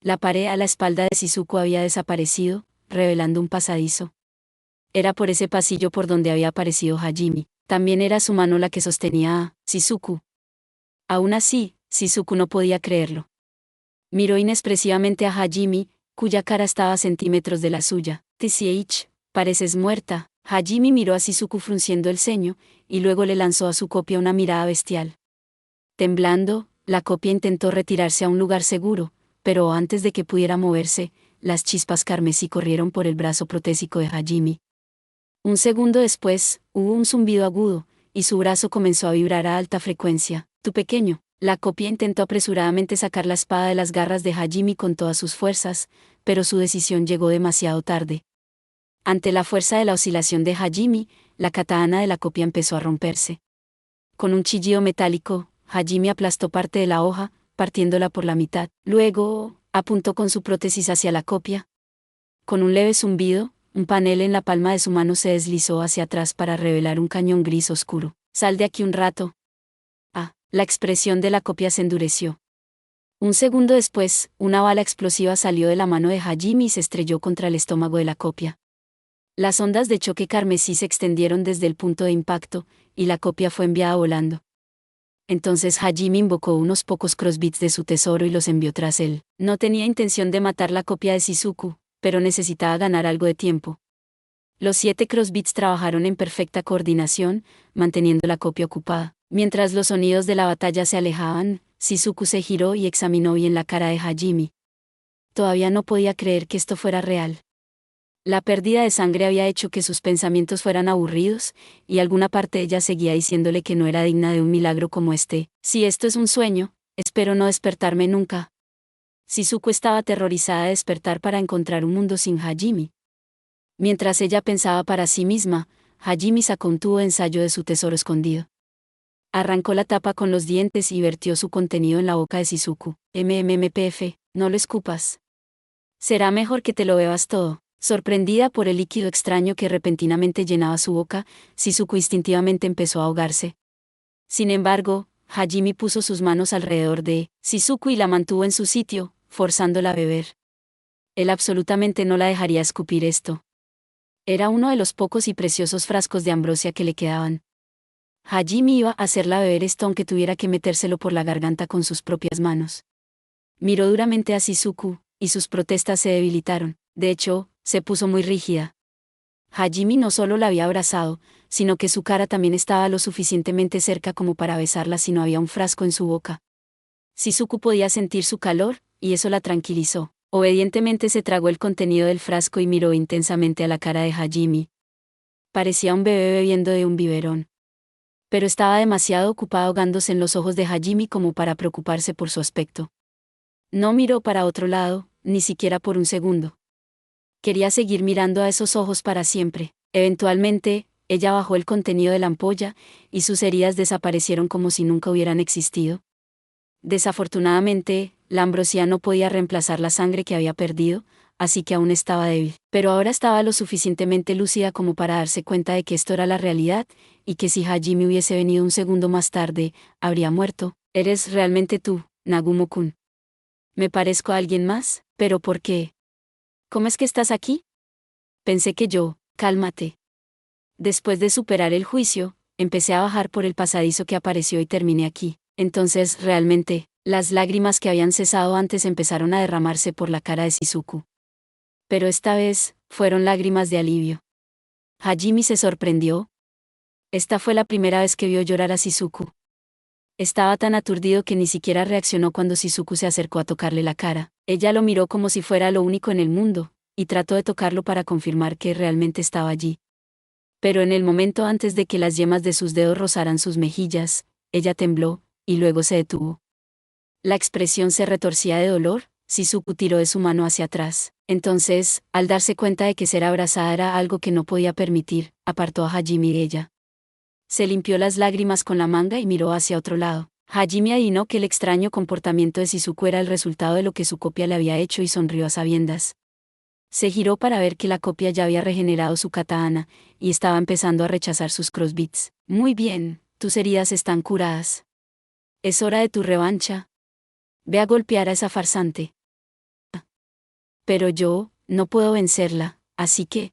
La pared a la espalda de Shizuku había desaparecido, revelando un pasadizo. Era por ese pasillo por donde había aparecido Hajime. También era su mano la que sostenía a Shizuku. Aún así, Shizuku no podía creerlo. Miró inexpresivamente a Hajime, cuya cara estaba a centímetros de la suya. TCH, pareces muerta. Hajime miró a Shizuku frunciendo el ceño, y luego le lanzó a su copia una mirada bestial. Temblando, la copia intentó retirarse a un lugar seguro, pero antes de que pudiera moverse, las chispas carmesí corrieron por el brazo protésico de Hajime. Un segundo después, hubo un zumbido agudo, y su brazo comenzó a vibrar a alta frecuencia. Tu pequeño. La copia intentó apresuradamente sacar la espada de las garras de Hajime con todas sus fuerzas, pero su decisión llegó demasiado tarde. Ante la fuerza de la oscilación de Hajime, la katana de la copia empezó a romperse. Con un chillido metálico, Hajime aplastó parte de la hoja, partiéndola por la mitad. Luego, apuntó con su prótesis hacia la copia. Con un leve zumbido, un panel en la palma de su mano se deslizó hacia atrás para revelar un cañón gris oscuro. Sal de aquí un rato. Ah, la expresión de la copia se endureció. Un segundo después, una bala explosiva salió de la mano de Hajime y se estrelló contra el estómago de la copia. Las ondas de choque carmesí se extendieron desde el punto de impacto, y la copia fue enviada volando. Entonces Hajime invocó unos pocos crossbits de su tesoro y los envió tras él. No tenía intención de matar la copia de Shizuku, pero necesitaba ganar algo de tiempo. Los 7 crossbits trabajaron en perfecta coordinación, manteniendo la copia ocupada. Mientras los sonidos de la batalla se alejaban, Shizuku se giró y examinó bien la cara de Hajime. Todavía no podía creer que esto fuera real. La pérdida de sangre había hecho que sus pensamientos fueran aburridos, y alguna parte de ella seguía diciéndole que no era digna de un milagro como este. Si esto es un sueño, espero no despertarme nunca. Shizuku estaba aterrorizada de despertar para encontrar un mundo sin Hajime. Mientras ella pensaba para sí misma, Hajime sacó un tubo de ensayo de su tesoro escondido. Arrancó la tapa con los dientes y vertió su contenido en la boca de Shizuku. MMMPF, no lo escupas. Será mejor que te lo bebas todo. Sorprendida por el líquido extraño que repentinamente llenaba su boca, Shizuku instintivamente empezó a ahogarse. Sin embargo, Hajime puso sus manos alrededor de Shizuku y la mantuvo en su sitio, forzándola a beber. Él absolutamente no la dejaría escupir esto. Era uno de los pocos y preciosos frascos de ambrosia que le quedaban. Hajime iba a hacerla beber esto aunque tuviera que metérselo por la garganta con sus propias manos. Miró duramente a Shizuku, y sus protestas se debilitaron. De hecho, se puso muy rígida. Hajime no solo la había abrazado, sino que su cara también estaba lo suficientemente cerca como para besarla si no había un frasco en su boca. Shizuku podía sentir su calor, y eso la tranquilizó. Obedientemente se tragó el contenido del frasco y miró intensamente a la cara de Hajime. Parecía un bebé bebiendo de un biberón. Pero estaba demasiado ocupado ahogándose en los ojos de Hajime como para preocuparse por su aspecto. No miró para otro lado, ni siquiera por un segundo. Quería seguir mirando a esos ojos para siempre. Eventualmente, ella bajó el contenido de la ampolla, y sus heridas desaparecieron como si nunca hubieran existido. Desafortunadamente, la ambrosia no podía reemplazar la sangre que había perdido, así que aún estaba débil. Pero ahora estaba lo suficientemente lúcida como para darse cuenta de que esto era la realidad, y que si Hajime hubiese venido un segundo más tarde, habría muerto. ¿Eres realmente tú, Nagumo-kun? ¿Me parezco a alguien más? ¿Pero por qué? ¿Cómo es que estás aquí? Pensé que yo, cálmate. Después de superar el juicio, empecé a bajar por el pasadizo que apareció y terminé aquí. Entonces, realmente, las lágrimas que habían cesado antes empezaron a derramarse por la cara de Shizuku. Pero esta vez, fueron lágrimas de alivio. Hajime se sorprendió. Esta fue la primera vez que vio llorar a Shizuku. Estaba tan aturdido que ni siquiera reaccionó cuando Shizuku se acercó a tocarle la cara. Ella lo miró como si fuera lo único en el mundo, y trató de tocarlo para confirmar que realmente estaba allí. Pero en el momento antes de que las yemas de sus dedos rozaran sus mejillas, ella tembló, y luego se detuvo. La expresión se retorcía de dolor. Shizuku tiró de su mano hacia atrás. Entonces, al darse cuenta de que ser abrazada era algo que no podía permitir, apartó a Hajime de ella. Se limpió las lágrimas con la manga y miró hacia otro lado. Hajime adivinó que el extraño comportamiento de Shizuku era el resultado de lo que su copia le había hecho y sonrió a sabiendas. Se giró para ver que la copia ya había regenerado su katana, y estaba empezando a rechazar sus crossbeats. Muy bien, tus heridas están curadas. Es hora de tu revancha. Ve a golpear a esa farsante. Pero yo, no puedo vencerla, así que...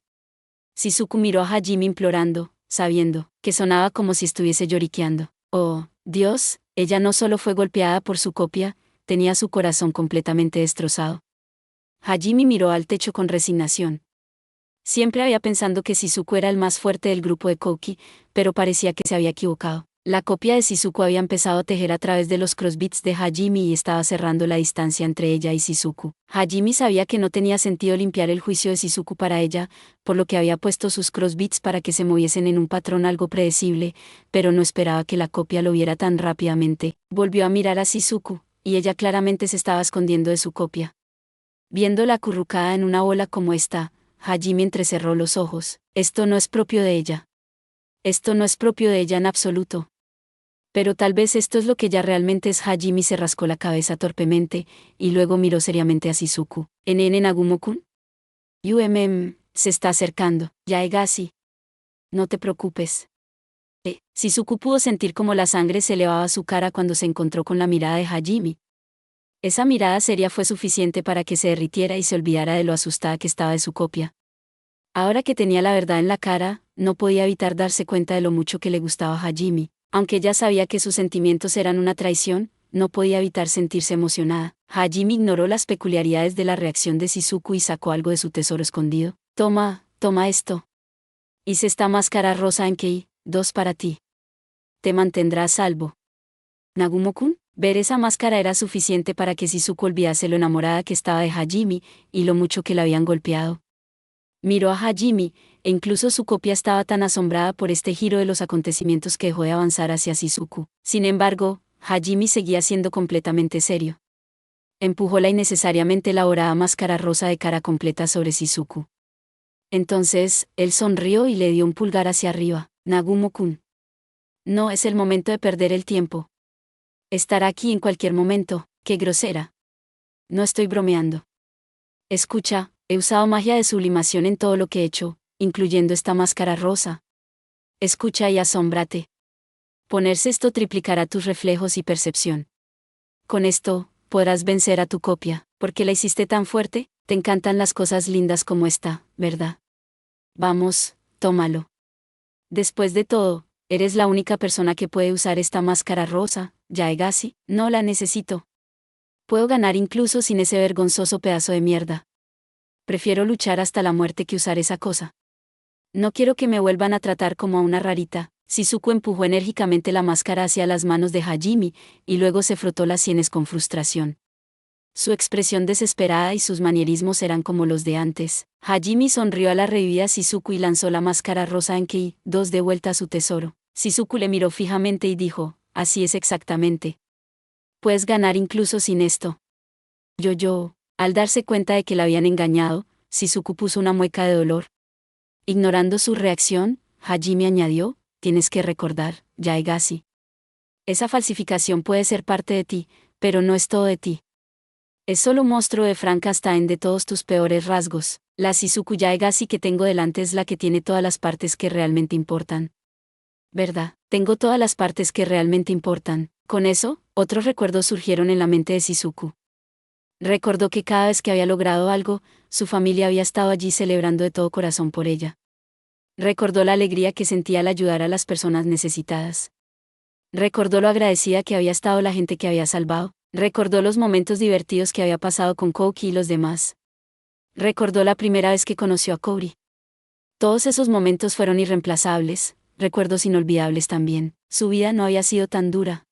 Shizuku miró a Hajime implorando, sabiendo que sonaba como si estuviese lloriqueando. Oh, Dios, ella no solo fue golpeada por su copia, tenía su corazón completamente destrozado. Hajime miró al techo con resignación. Siempre había pensado que Shizuku era el más fuerte del grupo de Kouki, pero parecía que se había equivocado. La copia de Shizuku había empezado a tejer a través de los crossbeats de Hajime y estaba cerrando la distancia entre ella y Shizuku. Hajime sabía que no tenía sentido limpiar el juicio de Shizuku para ella, por lo que había puesto sus crossbeats para que se moviesen en un patrón algo predecible, pero no esperaba que la copia lo viera tan rápidamente. Volvió a mirar a Shizuku, y ella claramente se estaba escondiendo de su copia. Viéndola acurrucada en una bola como esta, Hajime entrecerró los ojos. Esto no es propio de ella. Esto no es propio de ella en absoluto. Pero tal vez esto es lo que ella realmente es. Hajime se rascó la cabeza torpemente, y luego miró seriamente a Shizuku. ¿NN Nagumo-kun? Se está acercando. Yaegasi. No te preocupes. Shizuku pudo sentir como la sangre se elevaba a su cara cuando se encontró con la mirada de Hajime. Esa mirada seria fue suficiente para que se derritiera y se olvidara de lo asustada que estaba de su copia. Ahora que tenía la verdad en la cara, no podía evitar darse cuenta de lo mucho que le gustaba a Hajime. Aunque ella sabía que sus sentimientos eran una traición, no podía evitar sentirse emocionada. Hajime ignoró las peculiaridades de la reacción de Shizuku y sacó algo de su tesoro escondido. Toma esto. Hice esta máscara rosa en Kei, 2 para ti. Te mantendrá a salvo. Nagumo-kun, ver esa máscara era suficiente para que Shizuku olvidase lo enamorada que estaba de Hajime, y lo mucho que la habían golpeado. Miró a Hajime, e incluso su copia estaba tan asombrada por este giro de los acontecimientos que dejó de avanzar hacia Shizuku. Sin embargo, Hajime seguía siendo completamente serio. Empujó la innecesariamente elaborada máscara rosa de cara completa sobre Shizuku. Entonces, él sonrió y le dio un pulgar hacia arriba. Nagumo-kun. No es el momento de perder el tiempo. Estará aquí en cualquier momento. ¡Qué grosera! No estoy bromeando. Escucha, he usado magia de sublimación en todo lo que he hecho, incluyendo esta máscara rosa. Escucha y asómbrate. Ponerse esto triplicará tus reflejos y percepción. Con esto, podrás vencer a tu copia. ¿Por qué la hiciste tan fuerte? Te encantan las cosas lindas como esta, ¿verdad? Vamos, tómalo. Después de todo, eres la única persona que puede usar esta máscara rosa, Yaegasi, no la necesito. Puedo ganar incluso sin ese vergonzoso pedazo de mierda. Prefiero luchar hasta la muerte que usar esa cosa. No quiero que me vuelvan a tratar como a una rarita. Shizuku empujó enérgicamente la máscara hacia las manos de Hajime, y luego se frotó las sienes con frustración. Su expresión desesperada y sus manierismos eran como los de antes. Hajime sonrió a la revivida Shizuku y lanzó la máscara rosa en Kei, dos de vuelta a su tesoro. Shizuku le miró fijamente y dijo, así es exactamente. Puedes ganar incluso sin esto. Al darse cuenta de que la habían engañado, Shizuku puso una mueca de dolor. Ignorando su reacción, Hajime añadió, tienes que recordar, Yaegasi. Esa falsificación puede ser parte de ti, pero no es todo de ti. Es solo un monstruo de Frankenstein de todos tus peores rasgos. La Shizuku Yaegasi que tengo delante es la que tiene todas las partes que realmente importan. ¿Verdad? Tengo todas las partes que realmente importan. Con eso, otros recuerdos surgieron en la mente de Shizuku. Recordó que cada vez que había logrado algo, su familia había estado allí celebrando de todo corazón por ella. Recordó la alegría que sentía al ayudar a las personas necesitadas. Recordó lo agradecida que había estado la gente que había salvado. Recordó los momentos divertidos que había pasado con Kouki y los demás. Recordó la primera vez que conoció a Kouri. Todos esos momentos fueron irreemplazables, recuerdos inolvidables también. Su vida no había sido tan dura.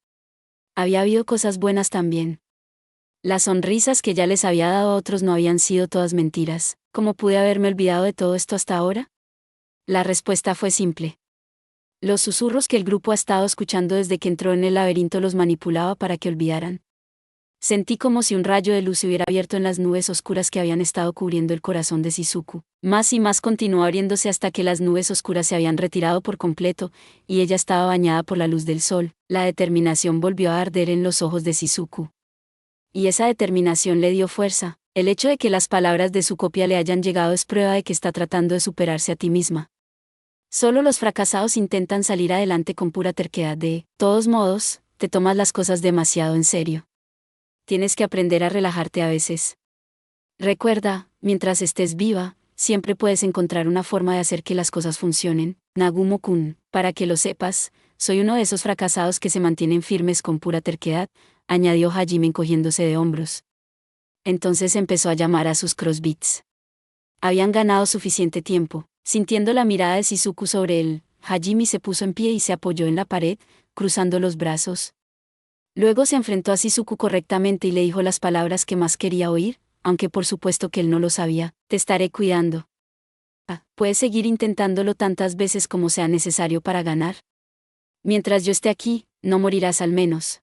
Había habido cosas buenas también. Las sonrisas que ya les había dado a otros no habían sido todas mentiras. ¿Cómo pude haberme olvidado de todo esto hasta ahora? La respuesta fue simple. Los susurros que el grupo ha estado escuchando desde que entró en el laberinto los manipulaba para que olvidaran. Sentí como si un rayo de luz se hubiera abierto en las nubes oscuras que habían estado cubriendo el corazón de Shizuku. Más y más continuó abriéndose hasta que las nubes oscuras se habían retirado por completo, y ella estaba bañada por la luz del sol. La determinación volvió a arder en los ojos de Shizuku. Y esa determinación le dio fuerza. El hecho de que las palabras de su copia le hayan llegado es prueba de que está tratando de superarse a ti misma. Solo los fracasados intentan salir adelante con pura terquedad. De todos modos, te tomas las cosas demasiado en serio. Tienes que aprender a relajarte a veces. Recuerda, mientras estés viva, siempre puedes encontrar una forma de hacer que las cosas funcionen. Nagumo-kun, para que lo sepas, soy uno de esos fracasados que se mantienen firmes con pura terquedad, añadió Hajime encogiéndose de hombros. Entonces empezó a llamar a sus crossbeats. Habían ganado suficiente tiempo. Sintiendo la mirada de Shizuku sobre él, Hajime se puso en pie y se apoyó en la pared, cruzando los brazos. Luego se enfrentó a Shizuku correctamente y le dijo las palabras que más quería oír, aunque por supuesto que él no lo sabía. Te estaré cuidando. Puedes seguir intentándolo tantas veces como sea necesario para ganar. Mientras yo esté aquí, no morirás al menos.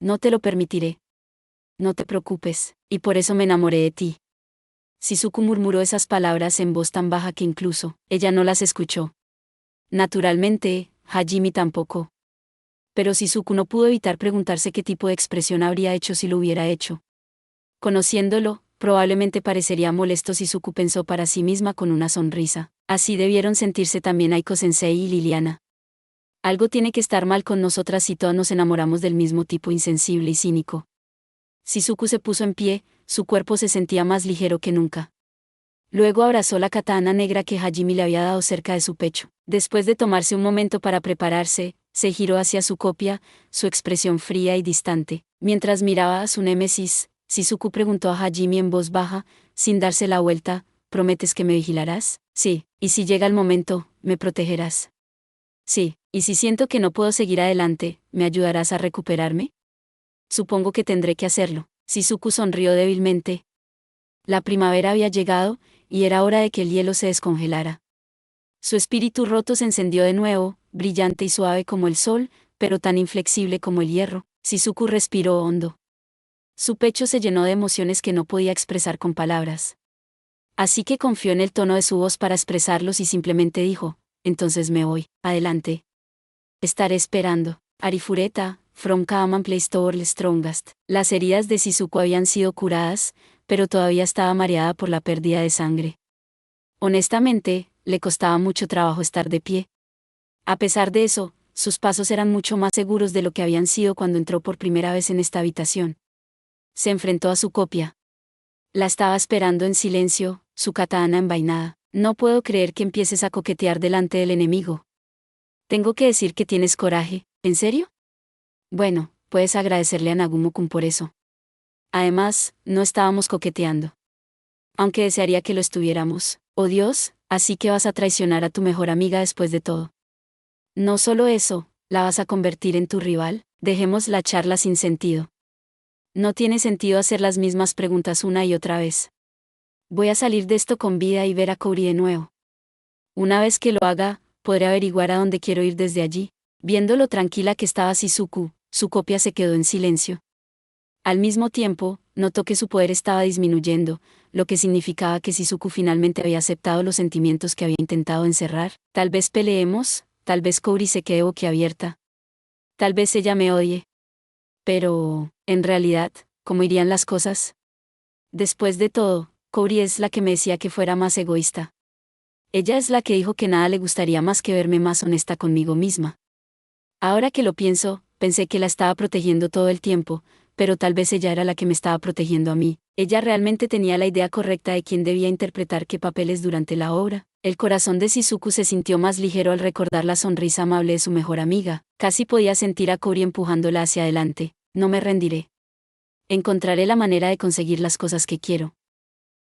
No te lo permitiré. No te preocupes, y por eso me enamoré de ti. Shizuku murmuró esas palabras en voz tan baja que incluso ella no las escuchó. Naturalmente, Hajime tampoco. Pero Shizuku no pudo evitar preguntarse qué tipo de expresión habría hecho si lo hubiera hecho. Conociéndolo, probablemente parecería molesto. Shizuku pensó para sí misma con una sonrisa. Así debieron sentirse también Aiko-sensei y Liliana. Algo tiene que estar mal con nosotras si todas nos enamoramos del mismo tipo insensible y cínico. Shizuku se puso en pie, su cuerpo se sentía más ligero que nunca. Luego abrazó la katana negra que Hajime le había dado cerca de su pecho. Después de tomarse un momento para prepararse, se giró hacia su copia, su expresión fría y distante. Mientras miraba a su némesis, Shizuku preguntó a Hajime en voz baja, sin darse la vuelta, ¿prometes que me vigilarás? Sí, y si llega el momento, ¿me protegerás? Sí, y si siento que no puedo seguir adelante, ¿me ayudarás a recuperarme? Supongo que tendré que hacerlo. Shizuku sonrió débilmente. La primavera había llegado, y era hora de que el hielo se descongelara. Su espíritu roto se encendió de nuevo, brillante y suave como el sol, pero tan inflexible como el hierro. Shizuku respiró hondo. Su pecho se llenó de emociones que no podía expresar con palabras. Así que confió en el tono de su voz para expresarlos y simplemente dijo, entonces me voy, adelante. Estaré esperando. Arifureta, from common place to the strongest. Las heridas de Shizuku habían sido curadas, pero todavía estaba mareada por la pérdida de sangre. Honestamente, le costaba mucho trabajo estar de pie. A pesar de eso, sus pasos eran mucho más seguros de lo que habían sido cuando entró por primera vez en esta habitación. Se enfrentó a su copia. La estaba esperando en silencio, su katana envainada. No puedo creer que empieces a coquetear delante del enemigo. Tengo que decir que tienes coraje, ¿en serio? Bueno, puedes agradecerle a Nagumo-kun por eso. Además, no estábamos coqueteando. Aunque desearía que lo estuviéramos. Oh Dios, así que vas a traicionar a tu mejor amiga después de todo. No solo eso, ¿la vas a convertir en tu rival? Dejemos la charla sin sentido. No tiene sentido hacer las mismas preguntas una y otra vez. Voy a salir de esto con vida y ver a Kouri de nuevo. Una vez que lo haga, podré averiguar a dónde quiero ir desde allí. Viendo lo tranquila que estaba Shizuku, su copia se quedó en silencio. Al mismo tiempo, notó que su poder estaba disminuyendo, lo que significaba que Shizuku finalmente había aceptado los sentimientos que había intentado encerrar. Tal vez peleemos, tal vez Kouri se quede boquiabierta. Tal vez ella me odie. Pero, en realidad, ¿cómo irían las cosas? Después de todo, Kouri es la que me decía que fuera más egoísta. Ella es la que dijo que nada le gustaría más que verme más honesta conmigo misma. Ahora que lo pienso, pensé que la estaba protegiendo todo el tiempo, pero tal vez ella era la que me estaba protegiendo a mí. Ella realmente tenía la idea correcta de quién debía interpretar qué papeles durante la obra. El corazón de Shizuku se sintió más ligero al recordar la sonrisa amable de su mejor amiga. Casi podía sentir a Kouri empujándola hacia adelante. No me rendiré. Encontraré la manera de conseguir las cosas que quiero.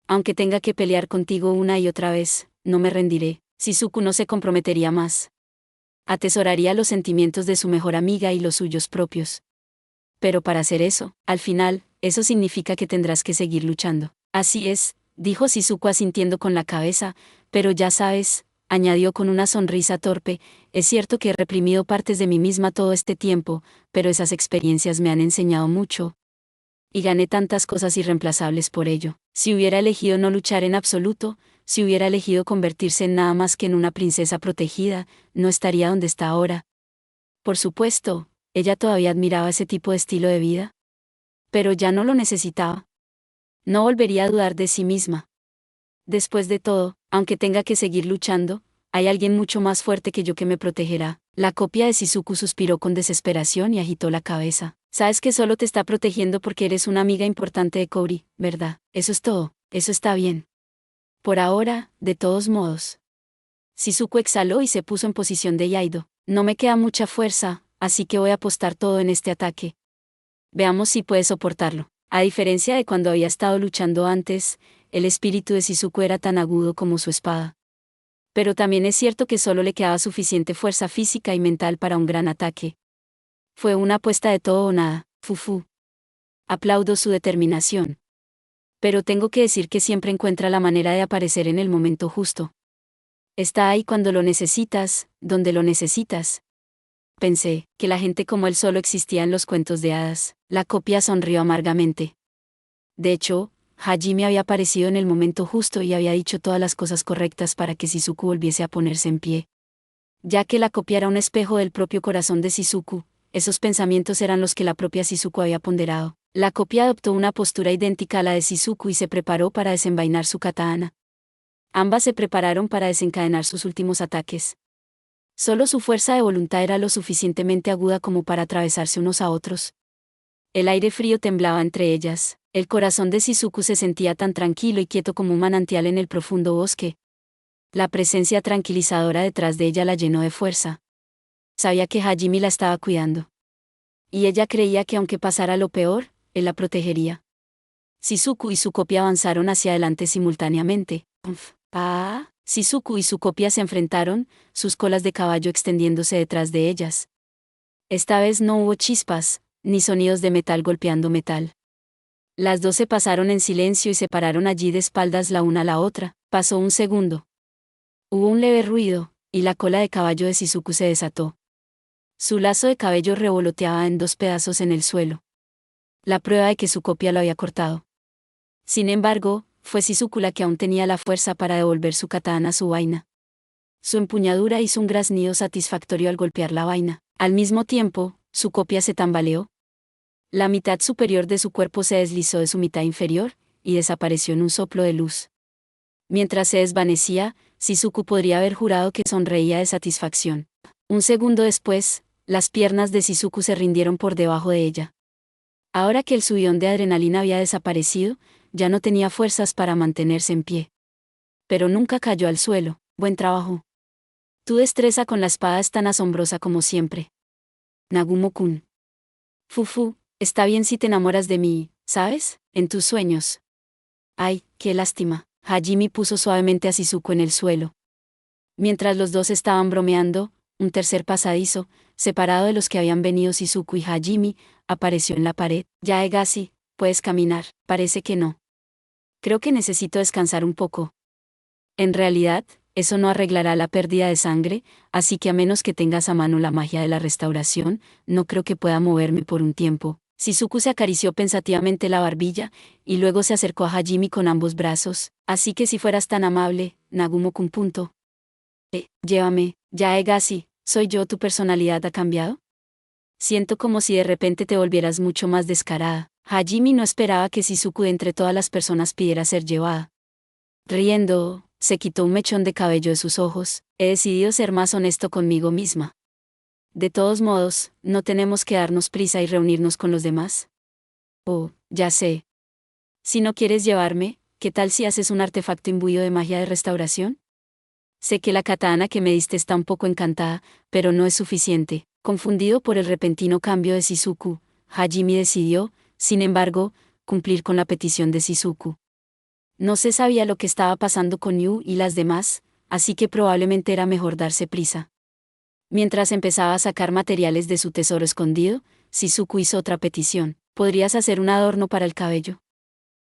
Aunque tenga que pelear contigo una y otra vez, no me rendiré. Shizuku no se comprometería más. Atesoraría los sentimientos de su mejor amiga y los suyos propios. Pero para hacer eso, al final, eso significa que tendrás que seguir luchando. Así es, dijo Shizuku asintiendo con la cabeza, pero ya sabes, añadió con una sonrisa torpe, es cierto que he reprimido partes de mí misma todo este tiempo, pero esas experiencias me han enseñado mucho. Y gané tantas cosas irreemplazables por ello. Si hubiera elegido no luchar en absoluto, si hubiera elegido convertirse en nada más que en una princesa protegida, no estaría donde está ahora. Por supuesto, ella todavía admiraba ese tipo de estilo de vida. Pero ya no lo necesitaba. No volvería a dudar de sí misma. Después de todo, aunque tenga que seguir luchando, hay alguien mucho más fuerte que yo que me protegerá. La copia de Shizuku suspiró con desesperación y agitó la cabeza. Sabes que solo te está protegiendo porque eres una amiga importante de Kouri, ¿verdad? Eso es todo, eso está bien. Por ahora, de todos modos. Shizuku exhaló y se puso en posición de Yaido. No me queda mucha fuerza, así que voy a apostar todo en este ataque. Veamos si puede soportarlo. A diferencia de cuando había estado luchando antes, el espíritu de Shizuku era tan agudo como su espada. Pero también es cierto que solo le quedaba suficiente fuerza física y mental para un gran ataque. Fue una apuesta de todo o nada, Fufu. Aplaudo su determinación. Pero tengo que decir que siempre encuentra la manera de aparecer en el momento justo. Está ahí cuando lo necesitas, donde lo necesitas. Pensé que la gente como él solo existía en los cuentos de hadas. La copia sonrió amargamente. De hecho, Hajime había aparecido en el momento justo y había dicho todas las cosas correctas para que Shizuku volviese a ponerse en pie. Ya que la copia era un espejo del propio corazón de Shizuku, esos pensamientos eran los que la propia Shizuku había ponderado. La copia adoptó una postura idéntica a la de Shizuku y se preparó para desenvainar su katana. Ambas se prepararon para desencadenar sus últimos ataques. Solo su fuerza de voluntad era lo suficientemente aguda como para atravesarse unos a otros. El aire frío temblaba entre ellas, el corazón de Shizuku se sentía tan tranquilo y quieto como un manantial en el profundo bosque. La presencia tranquilizadora detrás de ella la llenó de fuerza. Sabía que Hajime la estaba cuidando. Y ella creía que aunque pasara lo peor, él la protegería. Shizuku y su copia avanzaron hacia adelante simultáneamente. Shizuku y su copia se enfrentaron, sus colas de caballo extendiéndose detrás de ellas. Esta vez no hubo chispas, ni sonidos de metal golpeando metal. Las dos se pasaron en silencio y se pararon allí de espaldas la una a la otra. Pasó un segundo. Hubo un leve ruido, y la cola de caballo de Shizuku se desató. Su lazo de cabello revoloteaba en dos pedazos en el suelo. La prueba de que su copia lo había cortado. Sin embargo, fue Shizuku la que aún tenía la fuerza para devolver su katana a su vaina. Su empuñadura hizo un graznido satisfactorio al golpear la vaina. Al mismo tiempo, su copia se tambaleó. La mitad superior de su cuerpo se deslizó de su mitad inferior, y desapareció en un soplo de luz. Mientras se desvanecía, Shizuku podría haber jurado que sonreía de satisfacción. Un segundo después, las piernas de Shizuku se rindieron por debajo de ella. Ahora que el subidón de adrenalina había desaparecido, ya no tenía fuerzas para mantenerse en pie. pero nunca cayó al suelo. Buen trabajo. Tu destreza con la espada es tan asombrosa como siempre. Nagumo-kun. Fufu, está bien si te enamoras de mí, ¿sabes? En tus sueños. Ay, qué lástima. Hajime puso suavemente a Shizuku en el suelo. Mientras los dos estaban bromeando, un tercer pasadizo, separado de los que habían venido Shizuku y Hajime, apareció en la pared. Yaegasi, puedes caminar. Parece que no. Creo que necesito descansar un poco. En realidad, eso no arreglará la pérdida de sangre, así que a menos que tengas a mano la magia de la restauración, no creo que pueda moverme por un tiempo. Shizuku se acarició pensativamente la barbilla, y luego se acercó a Hajime con ambos brazos. Así que si fueras tan amable, Nagumo-kun. Llévame, Yaegasi, ¿soy yo? ¿Tu personalidad ha cambiado? Siento como si de repente te volvieras mucho más descarada. Hajime no esperaba que Shizuku de entre todas las personas pidiera ser llevada. Riendo, se quitó un mechón de cabello de sus ojos. He decidido ser más honesto conmigo misma. De todos modos, ¿no tenemos que darnos prisa y reunirnos con los demás? Oh, ya sé. Si no quieres llevarme, ¿qué tal si haces un artefacto imbuido de magia de restauración? Sé que la katana que me diste está un poco encantada, pero no es suficiente. Confundido por el repentino cambio de Shizuku, Hajime decidió, sin embargo, cumplir con la petición de Shizuku. No se sabía lo que estaba pasando con Yu y las demás, así que probablemente era mejor darse prisa. Mientras empezaba a sacar materiales de su tesoro escondido, Shizuku hizo otra petición. ¿Podrías hacer un adorno para el cabello?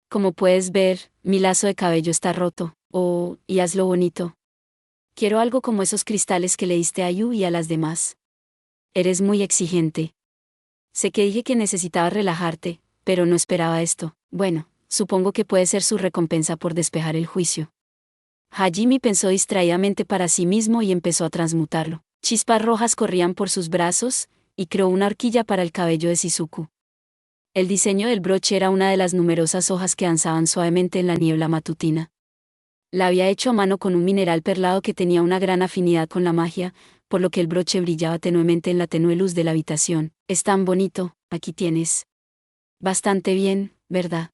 Como puedes ver, mi lazo de cabello está roto. Oh, y hazlo bonito. Quiero algo como esos cristales que le diste a Yu y a las demás. Eres muy exigente. Sé que dije que necesitabas relajarte, pero no esperaba esto. Bueno, supongo que puede ser su recompensa por despejar el juicio. Hajime pensó distraídamente para sí mismo y empezó a transmutarlo. Chispas rojas corrían por sus brazos, y creó una horquilla para el cabello de Shizuku. El diseño del broche era una de las numerosas hojas que danzaban suavemente en la niebla matutina. La había hecho a mano con un mineral perlado que tenía una gran afinidad con la magia, por lo que el broche brillaba tenuemente en la tenue luz de la habitación. Es tan bonito, aquí tienes. Bastante bien, ¿verdad?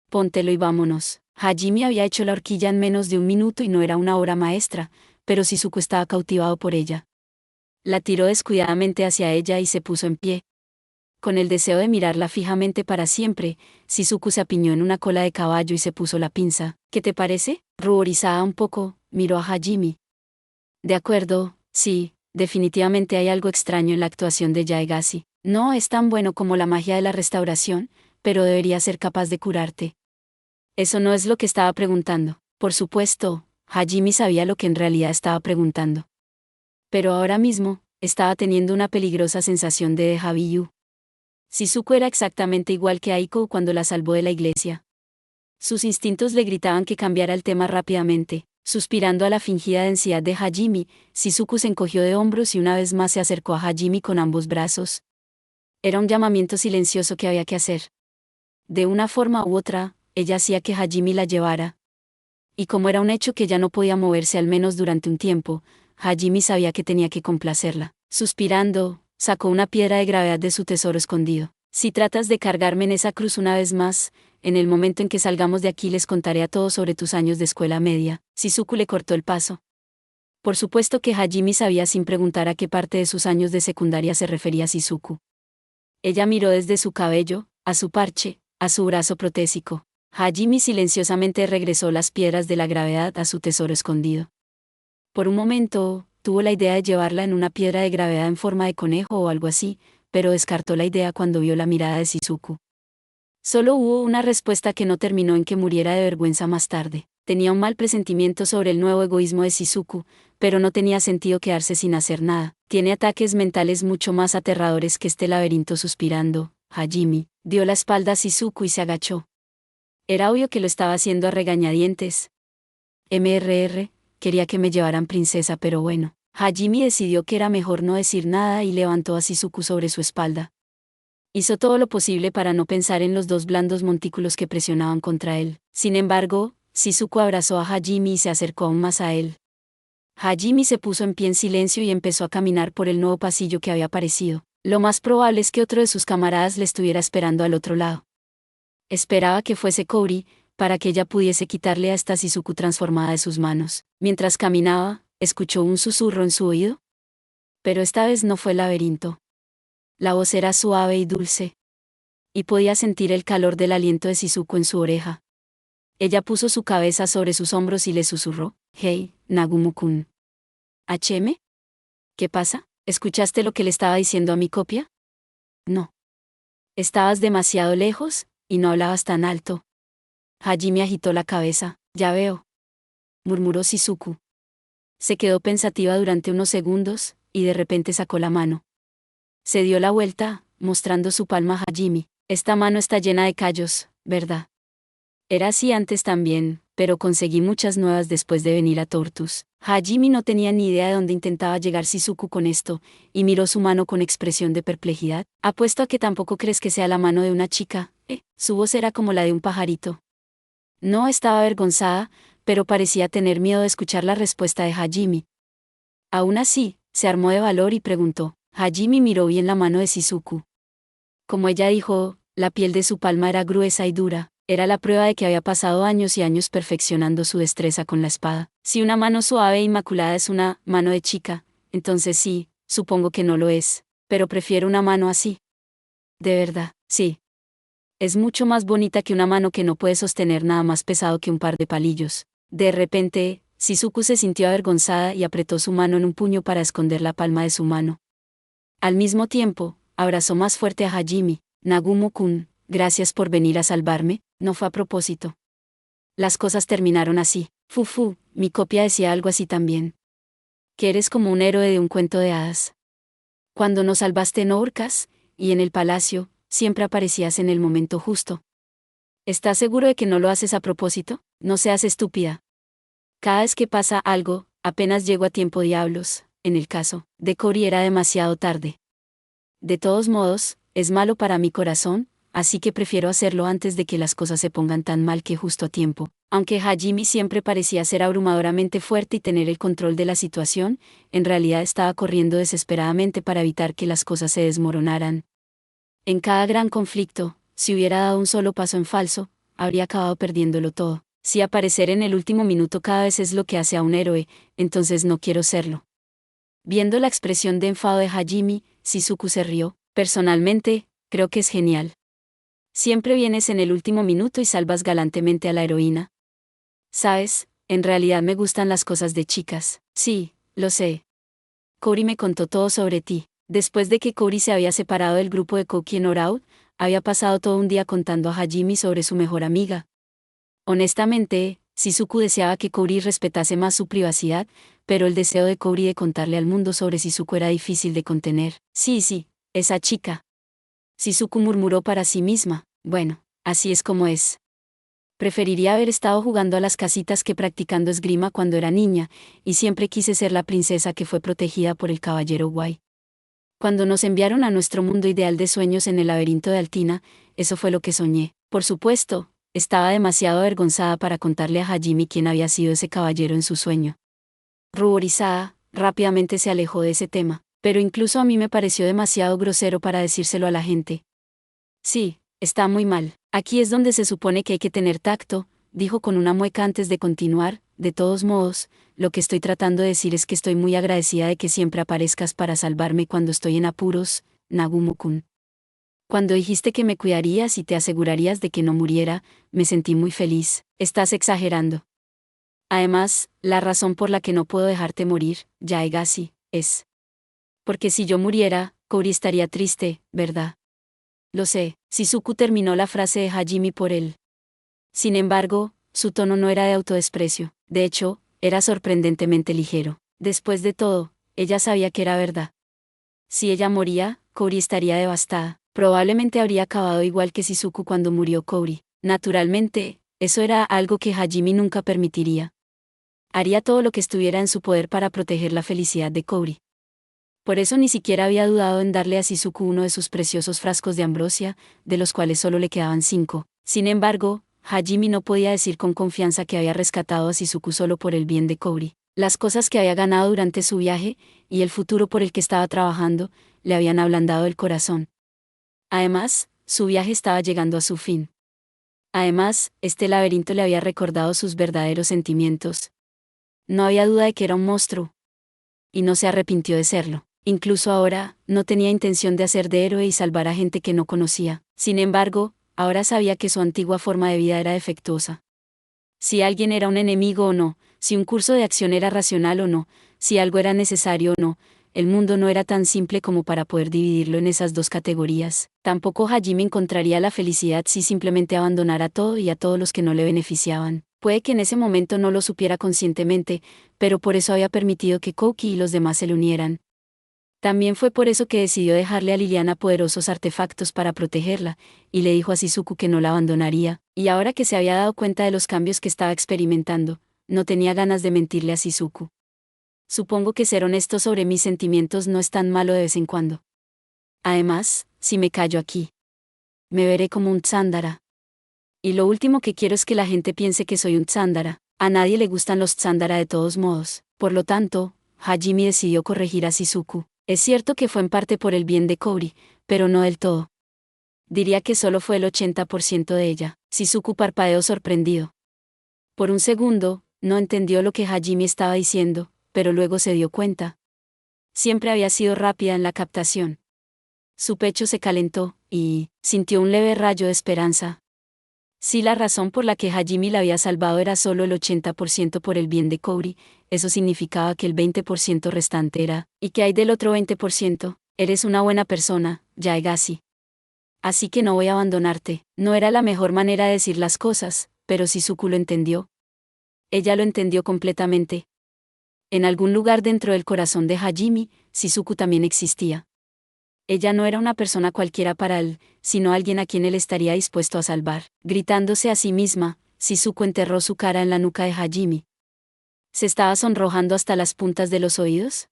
Póntelo y vámonos. Hajime había hecho la horquilla en menos de un minuto y no era una obra maestra, pero Shizuku estaba cautivado por ella. La tiró descuidadamente hacia ella y se puso en pie. Con el deseo de mirarla fijamente para siempre, Shizuku se apiñó en una cola de caballo y se puso la pinza. ¿Qué te parece? Ruborizada un poco, miró a Hajime. De acuerdo, sí, definitivamente hay algo extraño en la actuación de Yaegasi. No es tan bueno como la magia de la restauración, pero debería ser capaz de curarte. Eso no es lo que estaba preguntando. Por supuesto, Hajime sabía lo que en realidad estaba preguntando. Pero ahora mismo, estaba teniendo una peligrosa sensación de déjà vu. Shizuku era exactamente igual que Aiko cuando la salvó de la iglesia. Sus instintos le gritaban que cambiara el tema rápidamente. Suspirando a la fingida densidad de Hajime, Shizuku se encogió de hombros y una vez más se acercó a Hajime con ambos brazos. Era un llamamiento silencioso que había que hacer. De una forma u otra, ella hacía que Hajime la llevara. Y como era un hecho que ya no podía moverse al menos durante un tiempo, Hajime sabía que tenía que complacerla. Suspirando, sacó una piedra de gravedad de su tesoro escondido. Si tratas de cargarme en esa cruz una vez más, en el momento en que salgamos de aquí les contaré a todos sobre tus años de escuela media. Shizuku le cortó el paso. Por supuesto que Hajime sabía sin preguntar a qué parte de sus años de secundaria se refería Shizuku. Ella miró desde su cabello, a su parche, a su brazo protésico. Hajime silenciosamente regresó las piedras de la gravedad a su tesoro escondido. Por un momento, tuvo la idea de llevarla en una piedra de gravedad en forma de conejo o algo así, pero descartó la idea cuando vio la mirada de Shizuku. Solo hubo una respuesta que no terminó en que muriera de vergüenza más tarde. Tenía un mal presentimiento sobre el nuevo egoísmo de Shizuku, pero no tenía sentido quedarse sin hacer nada. Tiene ataques mentales mucho más aterradores que este laberinto. Suspirando, Hajime dio la espalda a Shizuku y se agachó. Era obvio que lo estaba haciendo a regañadientes. Quería que me llevaran princesa, pero bueno. Hajime decidió que era mejor no decir nada y levantó a Shizuku sobre su espalda. Hizo todo lo posible para no pensar en los dos blandos montículos que presionaban contra él. Sin embargo, Shizuku abrazó a Hajime y se acercó aún más a él. Hajime se puso en pie en silencio y empezó a caminar por el nuevo pasillo que había aparecido. Lo más probable es que otro de sus camaradas le estuviera esperando al otro lado. Esperaba que fuese Cory, para que ella pudiese quitarle a esta Shizuku transformada de sus manos. Mientras caminaba, escuchó un susurro en su oído. Pero esta vez no fue el laberinto. La voz era suave y dulce. Y podía sentir el calor del aliento de Shizuku en su oreja. Ella puso su cabeza sobre sus hombros y le susurró: «Hey, Nagumo-kun». «¿HM? ¿Qué pasa? ¿Escuchaste lo que le estaba diciendo a mi copia?» «No. Estabas demasiado lejos, y no hablabas tan alto». Hajime agitó la cabeza. «Ya veo», murmuró Shizuku. Se quedó pensativa durante unos segundos, y de repente sacó la mano. Se dio la vuelta, mostrando su palma a Hajime. «Esta mano está llena de callos, ¿verdad?» Era así antes también, pero conseguí muchas nuevas después de venir a Tortus. Hajime no tenía ni idea de dónde intentaba llegar Shizuku con esto, y miró su mano con expresión de perplejidad. «Apuesto a que tampoco crees que sea la mano de una chica, ¿eh?» Su voz era como la de un pajarito. No estaba avergonzada, pero parecía tener miedo de escuchar la respuesta de Hajime. Aún así, se armó de valor y preguntó. Hajime miró bien la mano de Shizuku. Como ella dijo, la piel de su palma era gruesa y dura. Era la prueba de que había pasado años y años perfeccionando su destreza con la espada. Si una mano suave e inmaculada es una mano de chica, entonces sí, supongo que no lo es. Pero prefiero una mano así. De verdad, sí. Es mucho más bonita que una mano que no puede sostener nada más pesado que un par de palillos. De repente, Shizuku se sintió avergonzada y apretó su mano en un puño para esconder la palma de su mano. Al mismo tiempo, abrazó más fuerte a Hajime. «Nagumo-kun, gracias por venir a salvarme, no fue a propósito». Las cosas terminaron así. Fufu, mi copia decía algo así también. Que eres como un héroe de un cuento de hadas. Cuando nos salvaste en Orcas, y en el palacio, siempre aparecías en el momento justo. ¿Estás seguro de que no lo haces a propósito? No seas estúpida. Cada vez que pasa algo, apenas llego a tiempo, diablos. En el caso de Cory era demasiado tarde. De todos modos, es malo para mi corazón, así que prefiero hacerlo antes de que las cosas se pongan tan mal que justo a tiempo. Aunque Hajime siempre parecía ser abrumadoramente fuerte y tener el control de la situación, en realidad estaba corriendo desesperadamente para evitar que las cosas se desmoronaran. En cada gran conflicto, si hubiera dado un solo paso en falso, habría acabado perdiéndolo todo. Si aparecer en el último minuto cada vez es lo que hace a un héroe, entonces no quiero serlo. Viendo la expresión de enfado de Hajime, Shizuku se rió. Personalmente, creo que es genial. Siempre vienes en el último minuto y salvas galantemente a la heroína. ¿Sabes? En realidad me gustan las cosas de chicas. Sí, lo sé. Cory me contó todo sobre ti. Después de que Cory se había separado del grupo de Koki en Oraud, había pasado todo un día contando a Hajime sobre su mejor amiga. Honestamente, Shizuku deseaba que Cory respetase más su privacidad, pero el deseo de Cory de contarle al mundo sobre Shizuku era difícil de contener. Sí, esa chica. Shizuku murmuró para sí misma. Bueno, así es como es. Preferiría haber estado jugando a las casitas que practicando esgrima cuando era niña, y siempre quise ser la princesa que fue protegida por el caballero Guay. Cuando nos enviaron a nuestro mundo ideal de sueños en el laberinto de Altina, eso fue lo que soñé. Por supuesto, estaba demasiado avergonzada para contarle a Hajime quién había sido ese caballero en su sueño. Ruborizada, rápidamente se alejó de ese tema, pero incluso a mí me pareció demasiado grosero para decírselo a la gente. Sí, está muy mal. Aquí es donde se supone que hay que tener tacto, dijo con una mueca antes de continuar. De todos modos, lo que estoy tratando de decir es que estoy muy agradecida de que siempre aparezcas para salvarme cuando estoy en apuros, Nagumo-kun. Cuando dijiste que me cuidarías y te asegurarías de que no muriera, me sentí muy feliz. Estás exagerando. Además, la razón por la que no puedo dejarte morir, Yaegasi, es porque si yo muriera, Cory estaría triste, ¿verdad? Lo sé. Shizuku terminó la frase de Hajime por él. Sin embargo, su tono no era de autodesprecio. De hecho, era sorprendentemente ligero. Después de todo, ella sabía que era verdad. Si ella moría, Cory estaría devastada. Probablemente habría acabado igual que Shizuku cuando murió Cory. Naturalmente, eso era algo que Hajime nunca permitiría. Haría todo lo que estuviera en su poder para proteger la felicidad de Cory. Por eso ni siquiera había dudado en darle a Shizuku uno de sus preciosos frascos de ambrosia, de los cuales solo le quedaban 5. Sin embargo, Hajime no podía decir con confianza que había rescatado a Shizuku solo por el bien de Cory. Las cosas que había ganado durante su viaje, y el futuro por el que estaba trabajando, le habían ablandado el corazón. Además, su viaje estaba llegando a su fin. Además, este laberinto le había recordado sus verdaderos sentimientos. No había duda de que era un monstruo. Y no se arrepintió de serlo. Incluso ahora, no tenía intención de hacer de héroe y salvar a gente que no conocía. Sin embargo, ahora sabía que su antigua forma de vida era defectuosa. Si alguien era un enemigo o no, si un curso de acción era racional o no, si algo era necesario o no, el mundo no era tan simple como para poder dividirlo en esas dos categorías. Tampoco Hajime encontraría la felicidad si simplemente abandonara todo y a todos los que no le beneficiaban. Puede que en ese momento no lo supiera conscientemente, pero por eso había permitido que Kouki y los demás se le unieran. También fue por eso que decidió dejarle a Liliana poderosos artefactos para protegerla, y le dijo a Shizuku que no la abandonaría, y ahora que se había dado cuenta de los cambios que estaba experimentando, no tenía ganas de mentirle a Shizuku. Supongo que ser honesto sobre mis sentimientos no es tan malo de vez en cuando. Además, si me callo aquí, me veré como un tsándara. Y lo último que quiero es que la gente piense que soy un tsándara. A nadie le gustan los tsándara de todos modos. Por lo tanto, Hajime decidió corregir a Shizuku. Es cierto que fue en parte por el bien de Kouri, pero no del todo. Diría que solo fue el 80% de ella. Shizuku parpadeó sorprendido. Por un segundo, no entendió lo que Hajime estaba diciendo, pero luego se dio cuenta. Siempre había sido rápida en la captación. Su pecho se calentó, y sintió un leve rayo de esperanza. Si la razón por la que Hajime la había salvado era solo el 80% por el bien de Kouri, eso significaba que el 20% restante era, ¿y qué hay del otro 20%? Eres una buena persona, Yaegasi. Así que no voy a abandonarte. No era la mejor manera de decir las cosas, pero Shizuku lo entendió. Ella lo entendió completamente. En algún lugar dentro del corazón de Hajime, Shizuku también existía. Ella no era una persona cualquiera para él, sino alguien a quien él estaría dispuesto a salvar. Gritándose a sí misma, Shizuku enterró su cara en la nuca de Hajime. ¿Se estaba sonrojando hasta las puntas de los oídos?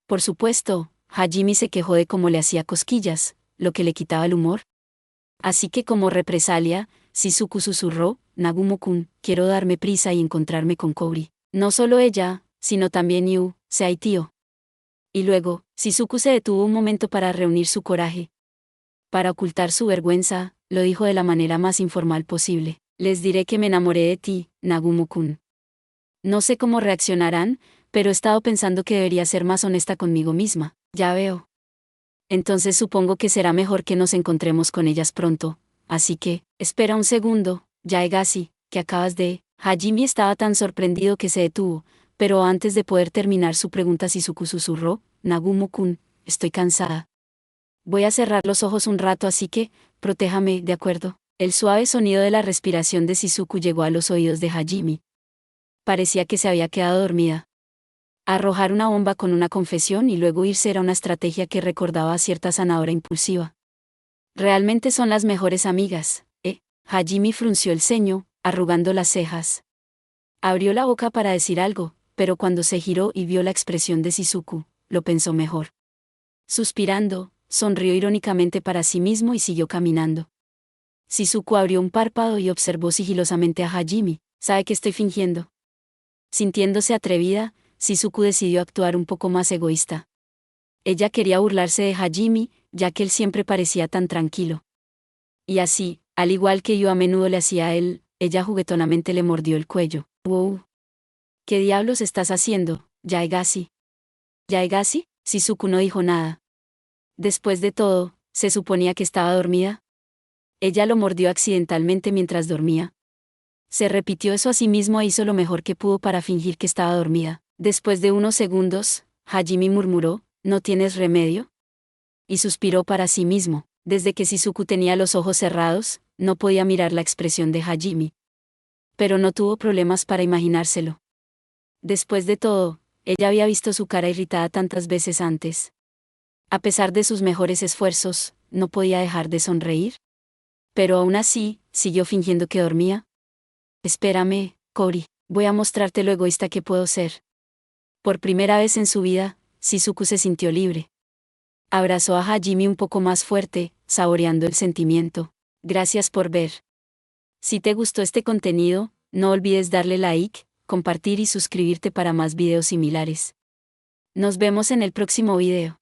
Por supuesto, Hajime se quejó de cómo le hacía cosquillas, lo que le quitaba el humor. Así que como represalia, Shizuku susurró, Nagumo-kun, quiero darme prisa y encontrarme con Kouri. No solo ella, sino también Yu, Saitio. Y luego, Shizuku se detuvo un momento para reunir su coraje. Para ocultar su vergüenza, lo dijo de la manera más informal posible. Les diré que me enamoré de ti, Nagumo-kun. No sé cómo reaccionarán, pero he estado pensando que debería ser más honesta conmigo misma. Ya veo. Entonces supongo que será mejor que nos encontremos con ellas pronto. Así que, espera un segundo, Yaegasi, que acabas de... Hajime estaba tan sorprendido que se detuvo, pero antes de poder terminar su pregunta Shizuku susurró, Nagumo-kun, estoy cansada. Voy a cerrar los ojos un rato así que, protéjame, ¿de acuerdo? El suave sonido de la respiración de Shizuku llegó a los oídos de Hajime. Parecía que se había quedado dormida. Arrojar una bomba con una confesión y luego irse era una estrategia que recordaba a cierta sanadora impulsiva. Realmente son las mejores amigas, ¿eh? Hajime frunció el ceño, arrugando las cejas. Abrió la boca para decir algo, pero cuando se giró y vio la expresión de Shizuku, lo pensó mejor. Suspirando, sonrió irónicamente para sí mismo y siguió caminando. Shizuku abrió un párpado y observó sigilosamente a Hajime. ¿Sabe que estoy fingiendo? Sintiéndose atrevida, Shizuku decidió actuar un poco más egoísta. Ella quería burlarse de Hajime, ya que él siempre parecía tan tranquilo. Y así, al igual que yo a menudo le hacía a él, ella juguetonamente le mordió el cuello. «Wow. ¿Qué diablos estás haciendo, Yaegasi?» «¿Yaegasi?» Shizuku no dijo nada. Después de todo, ¿se suponía que estaba dormida? Ella lo mordió accidentalmente mientras dormía. Se repitió eso a sí mismo e hizo lo mejor que pudo para fingir que estaba dormida. Después de unos segundos, Hajime murmuró, ¿no tienes remedio? Y suspiró para sí mismo. Desde que Shizuku tenía los ojos cerrados, no podía mirar la expresión de Hajime. Pero no tuvo problemas para imaginárselo. Después de todo, ella había visto su cara irritada tantas veces antes. A pesar de sus mejores esfuerzos, no podía dejar de sonreír. Pero aún así, siguió fingiendo que dormía. Espérame, Kouri, voy a mostrarte lo egoísta que puedo ser. Por primera vez en su vida, Shizuku se sintió libre. Abrazó a Hajime un poco más fuerte, saboreando el sentimiento. Gracias por ver. Si te gustó este contenido, no olvides darle like, compartir y suscribirte para más videos similares. Nos vemos en el próximo video.